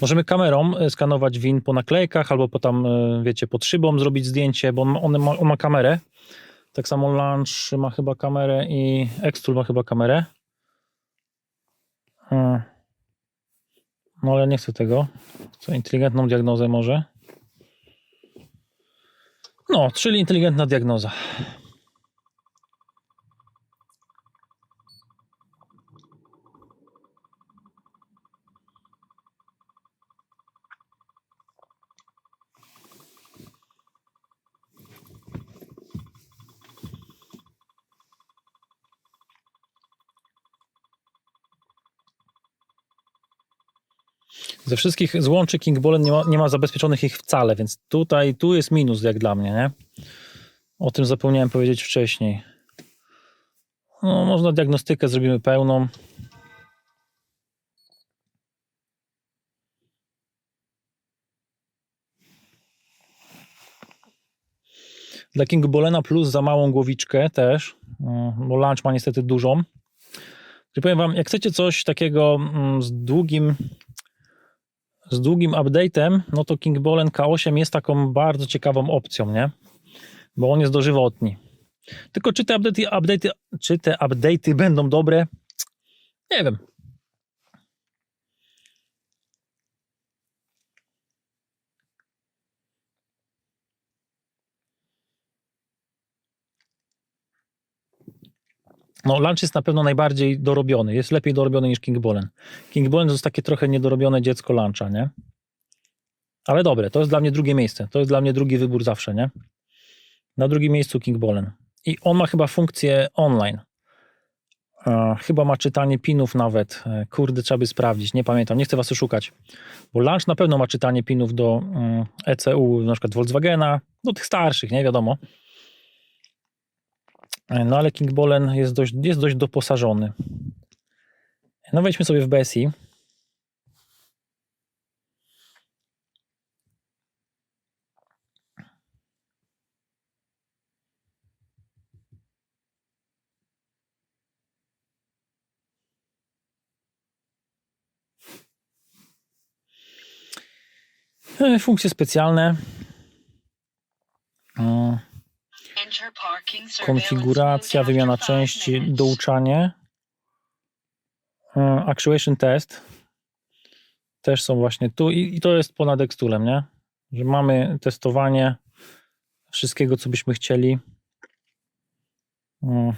Możemy kamerą skanować VIN po naklejkach albo po tam, wiecie, pod szybą zrobić zdjęcie, bo on ma kamerę. Tak samo Launch ma chyba kamerę i Xtool ma chyba kamerę. No ale nie chcę tego. Chcę inteligentną diagnozę może. No, czyli inteligentna diagnoza. Ze wszystkich złączy King Bolen nie ma zabezpieczonych ich wcale, więc tu jest minus jak dla mnie, nie? O tym zapomniałem powiedzieć wcześniej. No, można diagnostykę zrobimy pełną. Dla King Bolena plus za małą głowiczkę też, bo Launch ma niestety dużą. I powiem wam, jak chcecie coś takiego z długim update'em, no to King Bolen K8 jest taką bardzo ciekawą opcją, nie? Bo on jest dożywotni. Tylko czy te update'y będą dobre? Nie wiem. No, Launch jest na pewno najbardziej dorobiony. Jest lepiej dorobiony niż King Bolen. King Bolen to jest takie trochę niedorobione dziecko Launcha, nie? Ale dobre, to jest dla mnie drugie miejsce. To jest dla mnie drugi wybór zawsze, nie? Na drugim miejscu King Bolen. I on ma chyba funkcję online. Chyba ma czytanie pinów nawet. Kurde, trzeba by sprawdzić, nie pamiętam, nie chcę was oszukać. Bo Launch na pewno ma czytanie pinów do ECU, na przykład Volkswagena, do tych starszych, nie wiadomo. No ale King Bolen jest dość doposażony. No wejdźmy sobie w BSI. Funkcje specjalne. Konfiguracja, wymiana części, douczanie. Actuation test. Też są właśnie tu i to jest ponad Xtoolem, nie? Że mamy testowanie wszystkiego, co byśmy chcieli. No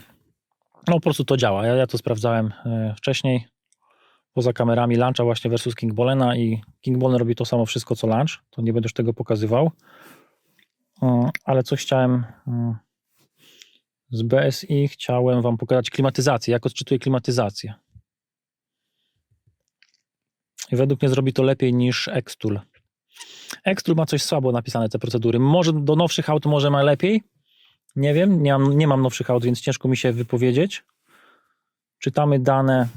po prostu to działa. Ja to sprawdzałem wcześniej. Poza kamerami Launcha właśnie versus King Bolena i King Bolen robi to samo wszystko co Launch. To nie będę już tego pokazywał. Ale coś chciałem z BSI. Chciałem wam pokazać klimatyzację. Jak odczytuję klimatyzację. I według mnie zrobi to lepiej niż Xtool. Xtool ma coś słabo napisane, te procedury. Może do nowszych aut może ma lepiej. Nie wiem, nie mam nowszych aut, więc ciężko mi się wypowiedzieć. Czytamy dane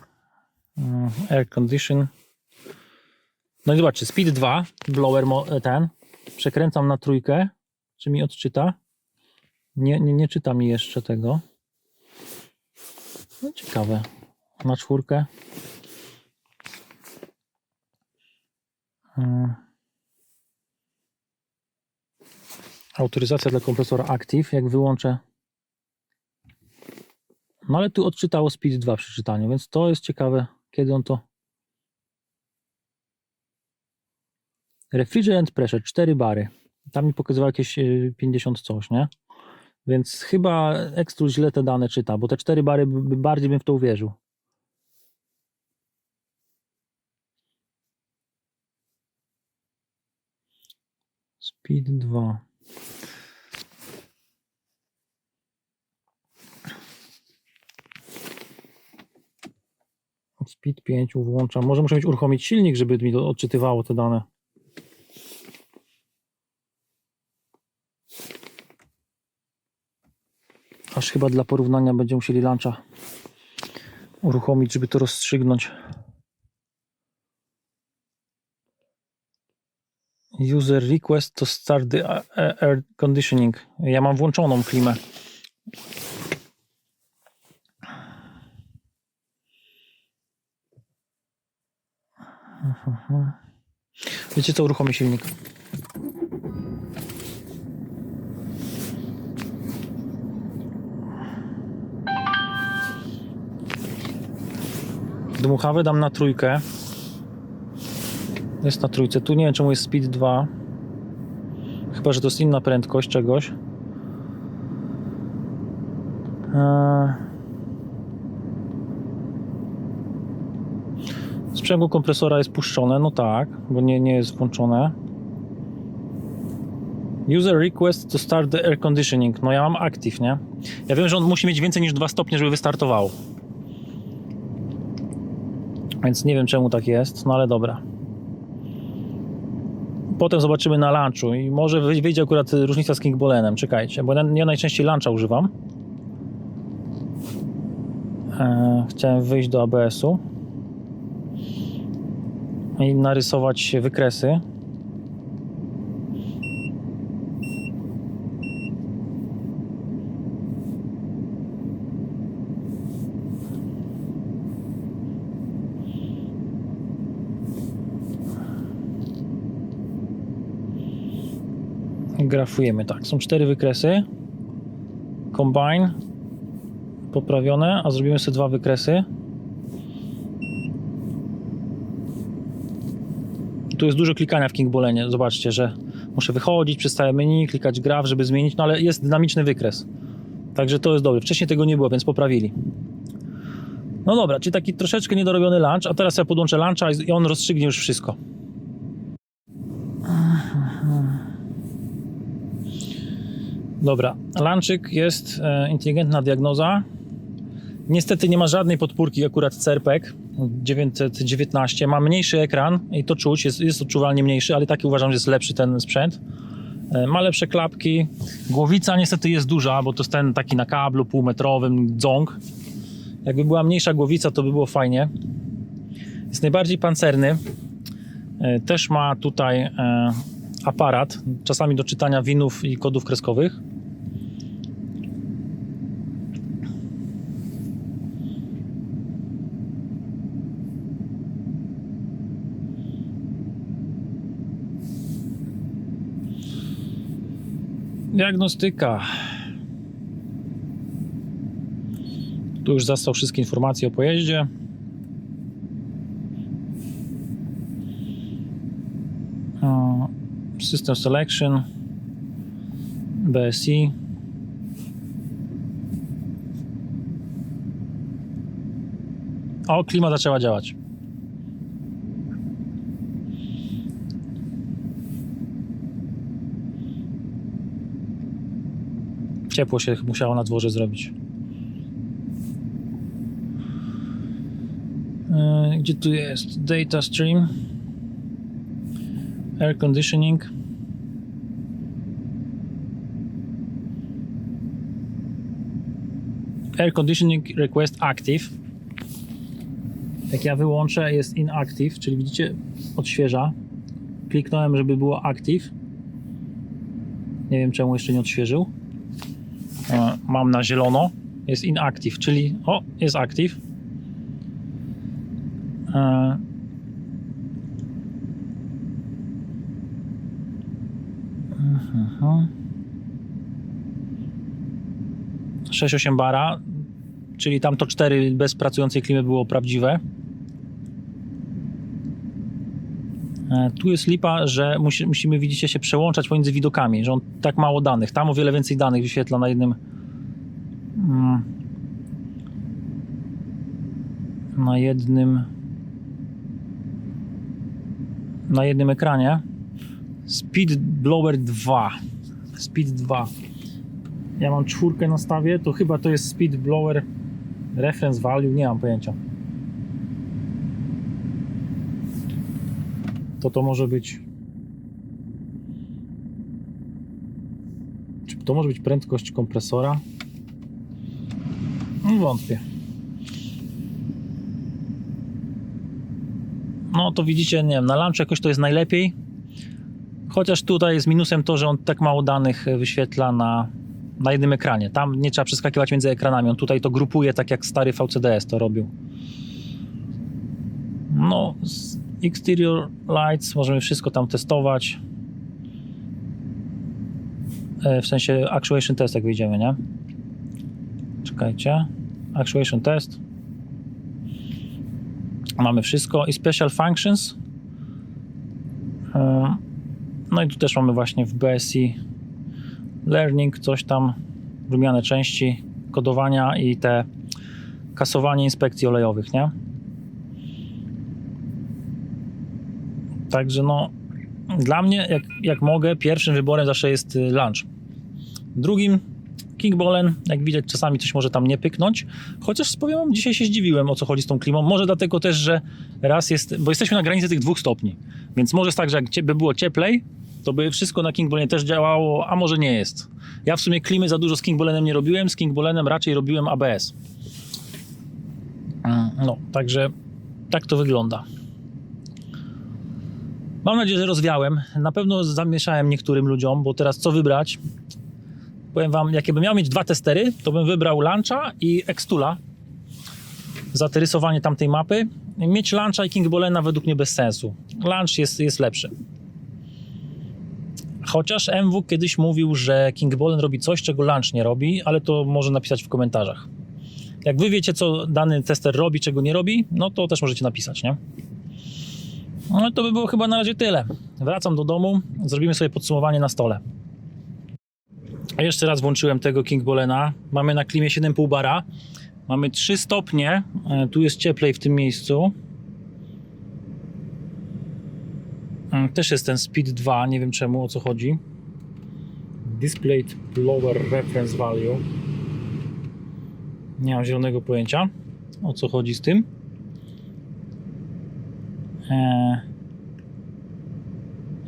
air condition. No i zobaczcie, speed 2, blower ten. Przekręcam na 3. Czy mi odczyta? Nie czyta mi jeszcze tego. No ciekawe. Na 4. Autoryzacja dla kompresora Active, jak wyłączę. No ale tu odczytało speed 2 przy czytaniu, więc to jest ciekawe, kiedy on to... Refrigerant pressure, 4 bary. Tam mi pokazywało jakieś 50 coś, nie? Więc chyba Xtool źle te dane czyta, bo te 4 bary bardziej bym w to uwierzył. Speed 2. Speed 5 włączam. Może muszę uruchomić silnik, żeby mi to odczytywało te dane. Aż chyba dla porównania będziemy musieli Launcha uruchomić, żeby to rozstrzygnąć. User request to start the air conditioning. Ja mam włączoną klimę. Wiecie co, uruchomię silnik. Dmuchawę dam na 3. Jest na 3. Tu nie wiem czemu jest speed 2. Chyba że to jest inna prędkość czegoś. Sprzęgło kompresora jest puszczone, no tak, bo nie jest włączone. User request to start the air conditioning. No ja mam active, nie? Ja wiem, że on musi mieć więcej niż 2 stopnie, żeby wystartowało. Więc nie wiem czemu tak jest, no ale dobra. Potem zobaczymy na Launchu i może wyjdzie akurat różnica z King Bolenem. Czekajcie, bo ja najczęściej Launcha używam. Chciałem wyjść do ABS-u i narysować wykresy. Grafujemy tak. Są 4 wykresy. Combine poprawione, a zrobimy sobie 2 wykresy. Tu jest dużo klikania w King Bolenie. Zobaczcie, że muszę wychodzić przez całe menu, klikać graf, żeby zmienić, no ale jest dynamiczny wykres. Także to jest dobre. Wcześniej tego nie było, więc poprawili. No dobra, czyli taki troszeczkę niedorobiony Launch, a teraz ja podłączę Launcha i on rozstrzygnie już wszystko. Dobra, Launchik jest inteligentna diagnoza. Niestety nie ma żadnej podpórki, akurat CRPEC 919. Ma mniejszy ekran i to czuć, jest odczuwalnie mniejszy, ale taki uważam, że jest lepszy ten sprzęt. Ma lepsze klapki. Głowica niestety jest duża, bo to jest ten taki na kablu półmetrowym dzong. Jakby była mniejsza głowica, to by było fajnie. Jest najbardziej pancerny. Też ma tutaj aparat, czasami do czytania winów i kodów kreskowych. Diagnostyka. Tu już zastał wszystkie informacje o pojeździe. System Selection, BSI. O, klima zaczęła działać. Ciepło się musiało na dworze zrobić. Gdzie tu jest? Data stream. Air conditioning. Air conditioning request active. Jak ja wyłączę, jest inactive, czyli widzicie, odświeża. Kliknąłem, żeby było active. Nie wiem, czemu jeszcze nie odświeżył. Mam na zielono. Jest inactive, czyli jest active. Uh-huh. 6,8 bara, czyli tam to 4 bez pracującej klimy było prawdziwe. Tu jest lipa, że musimy, widzicie, się przełączać pomiędzy widokami, że on tak mało danych. Tam o wiele więcej danych wyświetla na jednym na jednym ekranie. Speed Blower 2. Speed 2. Ja mam 4 na stawie, to chyba to jest Speed Blower Reference Value, nie mam pojęcia. To może być... Czy to może być prędkość kompresora? No, wątpię. No to widzicie, nie wiem, na launchu jakoś to jest najlepiej. Chociaż tutaj jest minusem to, że on tak mało danych wyświetla na jednym ekranie. Tam nie trzeba przeskakiwać między ekranami. On tutaj to grupuje tak jak stary VCDS to robił. No, exterior lights, możemy wszystko tam testować. W sensie actuation test, jak wyjdziemy, nie? Czekajcie. Actuation test. Mamy wszystko. I special functions. No i tu też mamy właśnie w BSI learning, coś tam, wymianę części, kodowania i te kasowanie inspekcji olejowych, nie? Także no, dla mnie, jak mogę, pierwszym wyborem zawsze jest launch. Drugim King Bolen, jak widać, czasami coś może tam nie pyknąć, chociaż powiem wam, dzisiaj się zdziwiłem, o co chodzi z tą klimą. Może dlatego też, że raz jest, bo jesteśmy na granicy tych 2 stopni, więc może jest tak, że jak by było cieplej, to by wszystko na King Bolenie też działało, a może nie jest. Ja w sumie klimy za dużo z King Bolenem nie robiłem, z King Bolenem raczej robiłem ABS. No, także tak to wygląda. Mam nadzieję, że rozwiałem. Na pewno zamieszałem niektórym ludziom, bo teraz co wybrać? Powiem wam, jakbym miał mieć 2 testery, to bym wybrał Launcha i Xtoola za te rysowanie tamtej mapy. Mieć Launcha i King Bolena według mnie bez sensu. Launch jest lepszy. Chociaż MW kiedyś mówił, że King Bolen robi coś, czego Launch nie robi, ale to może napisać w komentarzach. Jak wy wiecie, co dany tester robi, czego nie robi, no to też możecie napisać, nie? No to by było chyba na razie tyle. Wracam do domu, zrobimy sobie podsumowanie na stole. Jeszcze raz włączyłem tego King Bolena. Mamy na klimie 7,5 bara. Mamy 3 stopnie. Tu jest cieplej w tym miejscu. Też jest ten Speed 2, nie wiem czemu, o co chodzi. Displayed Blower Reference Value. Nie mam zielonego pojęcia, o co chodzi z tym.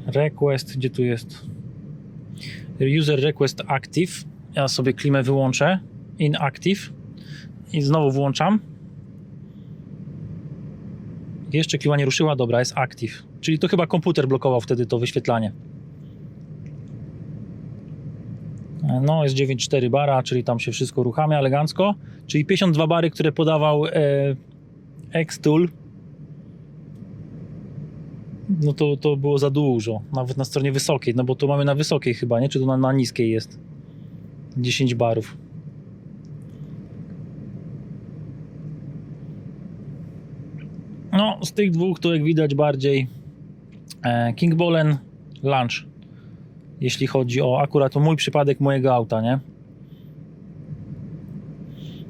Request, gdzie tu jest? User request active. Ja sobie klimę wyłączę. Inactive. I znowu włączam. Jeszcze klima nie ruszyła, dobra, jest active. Czyli to chyba komputer blokował wtedy to wyświetlanie. No, jest 9,4 bara, czyli tam się wszystko uruchamia elegancko. Czyli 52 bary, które podawał Xtool. No to było za dużo, nawet na stronie wysokiej, no bo tu mamy na wysokiej chyba, nie? Czy tu na niskiej jest 10 barów. No, z tych dwóch to jak widać bardziej Kingbolen Launch, jeśli chodzi o akurat o mój przypadek mojego auta, nie?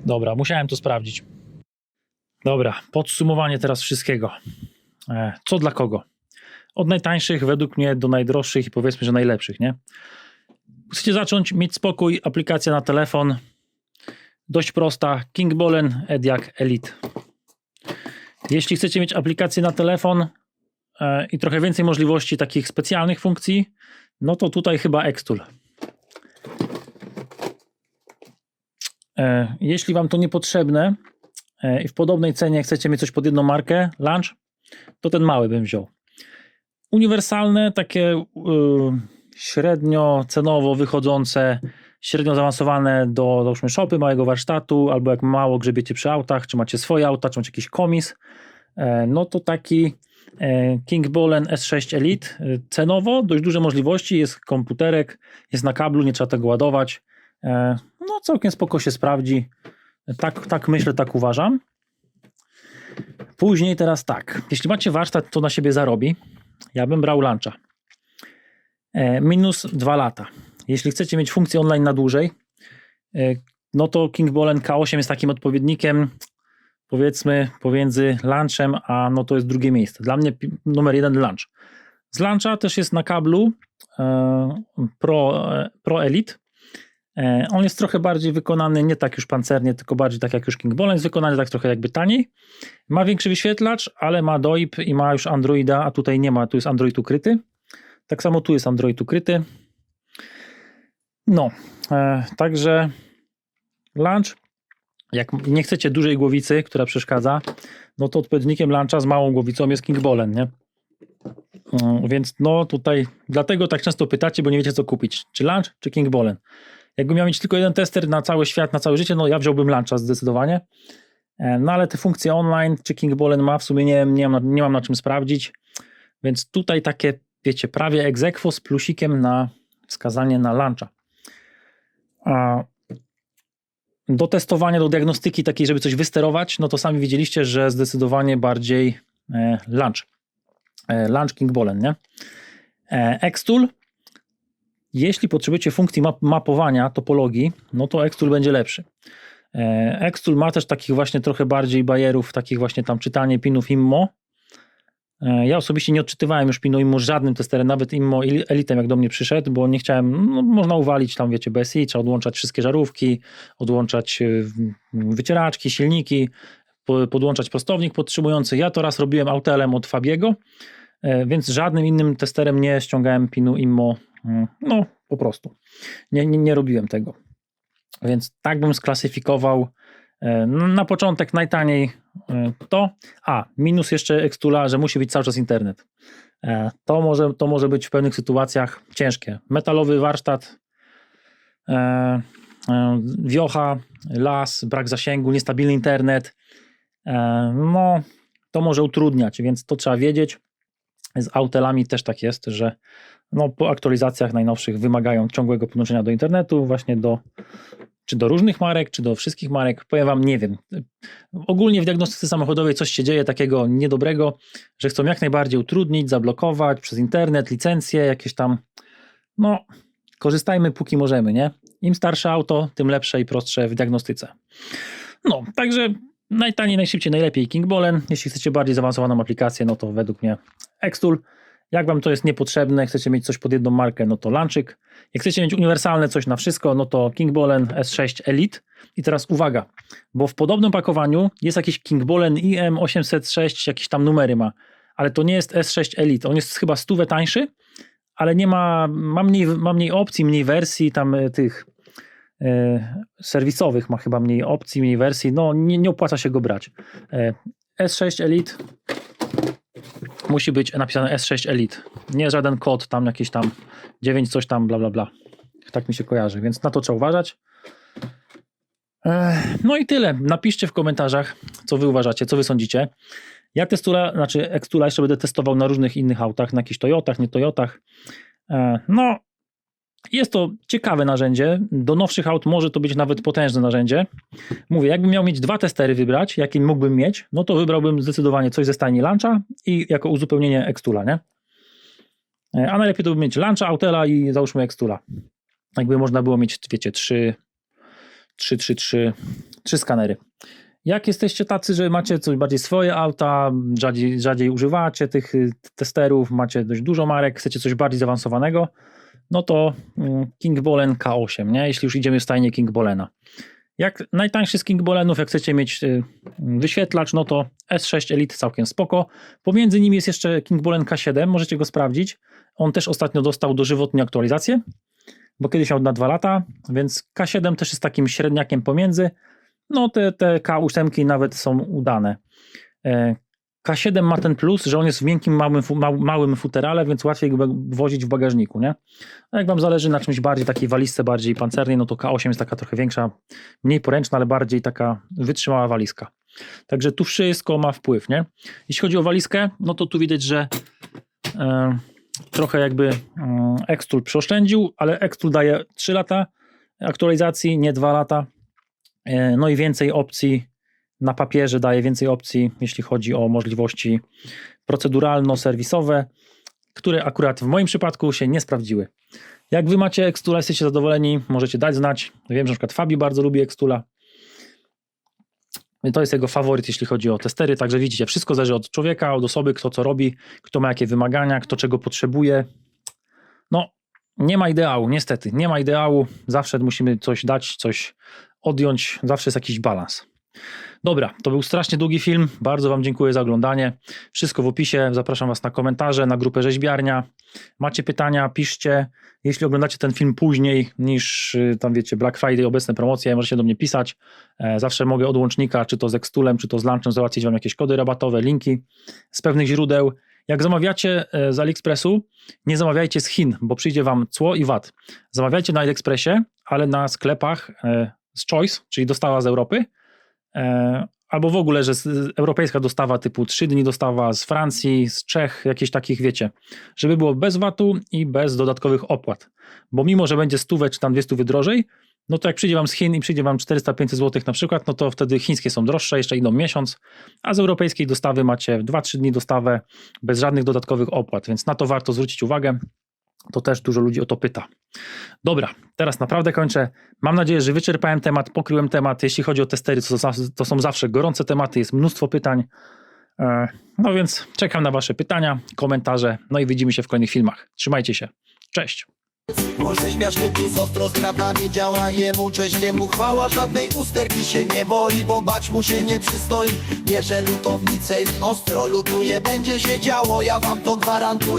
Dobra, musiałem to sprawdzić. Dobra, podsumowanie teraz wszystkiego. Co dla kogo? Od najtańszych według mnie do najdroższych i powiedzmy, że najlepszych, nie? Chcecie zacząć, mieć spokój, aplikacja na telefon, dość prosta, Kingbolen Ediac Elite. Jeśli chcecie mieć aplikację na telefon i trochę więcej możliwości takich specjalnych funkcji, no to tutaj chyba Xtool. Jeśli wam to niepotrzebne i w podobnej cenie chcecie mieć coś pod jedną markę, Launch, to ten mały bym wziął. Uniwersalne, takie średnio cenowo wychodzące, średnio zaawansowane do załóżmy shopy, małego warsztatu, albo jak mało grzebiecie przy autach, czy macie swoje auta, czy macie jakiś komis, no to taki Kingbolen S6 Elite cenowo, dość duże możliwości, jest komputerek, jest na kablu, nie trzeba tego ładować, no całkiem spoko się sprawdzi, tak myślę, tak uważam. Później teraz tak, jeśli macie warsztat, to na siebie zarobi, ja bym brał Launcha. Minus 2 lata. Jeśli chcecie mieć funkcję online na dłużej, no to Kingbolen K8 jest takim odpowiednikiem, powiedzmy, pomiędzy Launchem, a no to jest drugie miejsce. Dla mnie numer 1 Launch. Z Launcha też jest na kablu Pro Elite. On jest trochę bardziej wykonany, nie tak już pancernie, tylko bardziej tak jak już Kingbolen jest wykonany, tak trochę jakby taniej. Ma większy wyświetlacz, ale ma DOIP i ma już Androida, a tutaj nie ma, tu jest Android ukryty. Tak samo tu jest Android ukryty. No, także Launch, jak nie chcecie dużej głowicy, która przeszkadza, no to odpowiednikiem Launcha z małą głowicą jest Kingbolen, nie? Więc no tutaj, dlatego tak często pytacie, bo nie wiecie co kupić, czy Launch, czy Kingbolen. Jakbym miał mieć tylko jeden tester na cały świat, na całe życie, no ja wziąłbym Launcha zdecydowanie. No ale te funkcje online, czy Kingbolen ma, w sumie nie mam na czym sprawdzić, więc tutaj takie, wiecie, prawie ex aequo z plusikiem na wskazanie na Launcha. Do testowania, do diagnostyki takiej, żeby coś wysterować, no to sami widzieliście, że zdecydowanie bardziej Launch Kingbolen, nie? Xtool, jeśli potrzebujecie funkcji mapowania topologii, no to Xtool będzie lepszy. Xtool ma też takich właśnie trochę bardziej bajerów, takich właśnie tam czytanie pinów IMMO. Ja osobiście nie odczytywałem już pinu IMMO z żadnym testerem, nawet IMMO Elitem jak do mnie przyszedł, bo nie chciałem, no można uwalić tam, wiecie, BSI, trzeba odłączać wszystkie żarówki, odłączać wycieraczki, silniki, podłączać prostownik podtrzymujący. Ja to raz robiłem Autelem od Fabiego, więc żadnym innym testerem nie ściągałem pinu IMMO, no po prostu. Nie robiłem tego. Więc tak bym sklasyfikował. Na początek najtaniej to, minus jeszcze Xtoola, że musi być cały czas internet. To może być w pewnych sytuacjach ciężkie. Metalowy warsztat, wiocha, las, brak zasięgu, niestabilny internet, no to może utrudniać, więc to trzeba wiedzieć. Z Autelami też tak jest, że no, po aktualizacjach najnowszych wymagają ciągłego podłączenia do internetu, właśnie czy do różnych marek, czy do wszystkich marek. Powiem wam, nie wiem. Ogólnie w diagnostyce samochodowej coś się dzieje takiego niedobrego, że chcą jak najbardziej utrudnić, zablokować przez internet, licencje, jakieś tam, no korzystajmy póki możemy, nie? Im starsze auto, tym lepsze i prostsze w diagnostyce. No, także najtaniej, najszybciej, najlepiej Kingbolen. Jeśli chcecie bardziej zaawansowaną aplikację, no to według mnie Xtool. Jak wam to jest niepotrzebne, chcecie mieć coś pod jedną markę, no to Lanczyk. Jak chcecie mieć uniwersalne coś na wszystko, no to Kingbolen S6 Elite. I teraz uwaga, bo w podobnym pakowaniu jest jakiś Kingbolen IM806, jakieś tam numery ma, ale to nie jest S6 Elite. On jest chyba 100 tańszy, ale nie ma mniej opcji, mniej wersji tam tych serwisowych, ma chyba mniej opcji, mniej wersji, no nie opłaca się go brać. S6 Elite musi być napisane S6 Elite, nie żaden kod tam jakiś tam 9 coś tam bla bla bla, tak mi się kojarzy, więc na to trzeba uważać. No i tyle, napiszcie w komentarzach, co wy uważacie, co wy sądzicie. Ja Xtula jeszcze będę testował na różnych innych autach, na jakichś Toyotach, nie Toyotach. No, jest to ciekawe narzędzie. Do nowszych aut może to być nawet potężne narzędzie. Mówię, jakbym miał mieć 2 testery wybrać, jakie mógłbym mieć, no to wybrałbym zdecydowanie coś ze stajni Lancia i jako uzupełnienie Xtula, nie? A najlepiej to by mieć Lancia, Autela i załóżmy Xtula. Jakby można było mieć, wiecie, 3 skanery. Jak jesteście tacy, że macie coś bardziej swoje auta, rzadziej używacie tych testerów, macie dość dużo marek, chcecie coś bardziej zaawansowanego, no to Kingbolen K8, nie? Jeśli już idziemy w stajnię Kingbolena. Jak najtańszy z Kingbolenów, jak chcecie mieć wyświetlacz, no to S6 Elite całkiem spoko. Pomiędzy nimi jest jeszcze Kingbolen K7, możecie go sprawdzić. On też ostatnio dostał dożywotnią aktualizację, bo kiedyś miał na 2 lata, więc K7 też jest takim średniakiem pomiędzy. No te K8 nawet są udane. K7 ma ten plus, że on jest w miękkim, małym futerale, więc łatwiej go wozić w bagażniku, nie? A jak wam zależy na czymś bardziej, takiej walizce bardziej pancernej, no to K8 jest taka trochę większa, mniej poręczna, ale bardziej taka wytrzymała walizka. Także tu wszystko ma wpływ, nie? Jeśli chodzi o walizkę, no to tu widać, że trochę jakby Xtool przeoszczędził, ale Xtool daje 3 lata aktualizacji, nie 2 lata. No i więcej opcji na papierze, daje więcej opcji, jeśli chodzi o możliwości proceduralno-serwisowe, które akurat w moim przypadku się nie sprawdziły. Jak wy macie Xtoola, jesteście zadowoleni, możecie dać znać. Wiem, że na przykład Fabi bardzo lubi Xtoola. To jest jego faworyt, jeśli chodzi o testery, także widzicie, wszystko zależy od człowieka, od osoby, kto co robi, kto ma jakie wymagania, kto czego potrzebuje. No, nie ma ideału, niestety, nie ma ideału, zawsze musimy coś dać, coś odjąć, zawsze jest jakiś balans. Dobra, to był strasznie długi film, bardzo wam dziękuję za oglądanie, wszystko w opisie, zapraszam was na komentarze, na grupę rzeźbiarnia, macie pytania, piszcie, jeśli oglądacie ten film później niż tam wiecie Black Friday, obecne promocje, możecie do mnie pisać, zawsze mogę od łącznika, czy to z Xtoolem, czy to z Lanchem załatwić wam jakieś kody rabatowe, linki z pewnych źródeł. Jak zamawiacie z AliExpressu, nie zamawiajcie z Chin, bo przyjdzie wam cło i VAT. Zamawiajcie na AliExpressie, ale na sklepach z Choice, czyli dostawa z Europy, albo w ogóle, że europejska dostawa typu 3 dni dostawa z Francji, z Czech, jakieś takich wiecie, żeby było bez VAT-u i bez dodatkowych opłat, bo mimo, że będzie 100 czy tam 200 drożej, no to jak przyjdzie wam z Chin i przyjdzie wam 400-500 zł na przykład, no to wtedy chińskie są droższe, jeszcze idą miesiąc, a z europejskiej dostawy macie 2-3 dni dostawę bez żadnych dodatkowych opłat, więc na to warto zwrócić uwagę. To też dużo ludzi o to pyta. Dobra, teraz naprawdę kończę. Mam nadzieję, że wyczerpałem temat, pokryłem temat. Jeśli chodzi o testery, to są zawsze gorące tematy, jest mnóstwo pytań. No więc czekam na wasze pytania, komentarze, no i widzimy się w kolejnych filmach. Trzymajcie się. Cześć! Może śmieszny plus ostro z kratami działa jemu, cześć jemu chwała, żadnej usterki się nie boi, bo bać mu się nie przystoi. Bierze lutownicę i ostro lutuje, będzie się działo, ja wam to gwarantuję.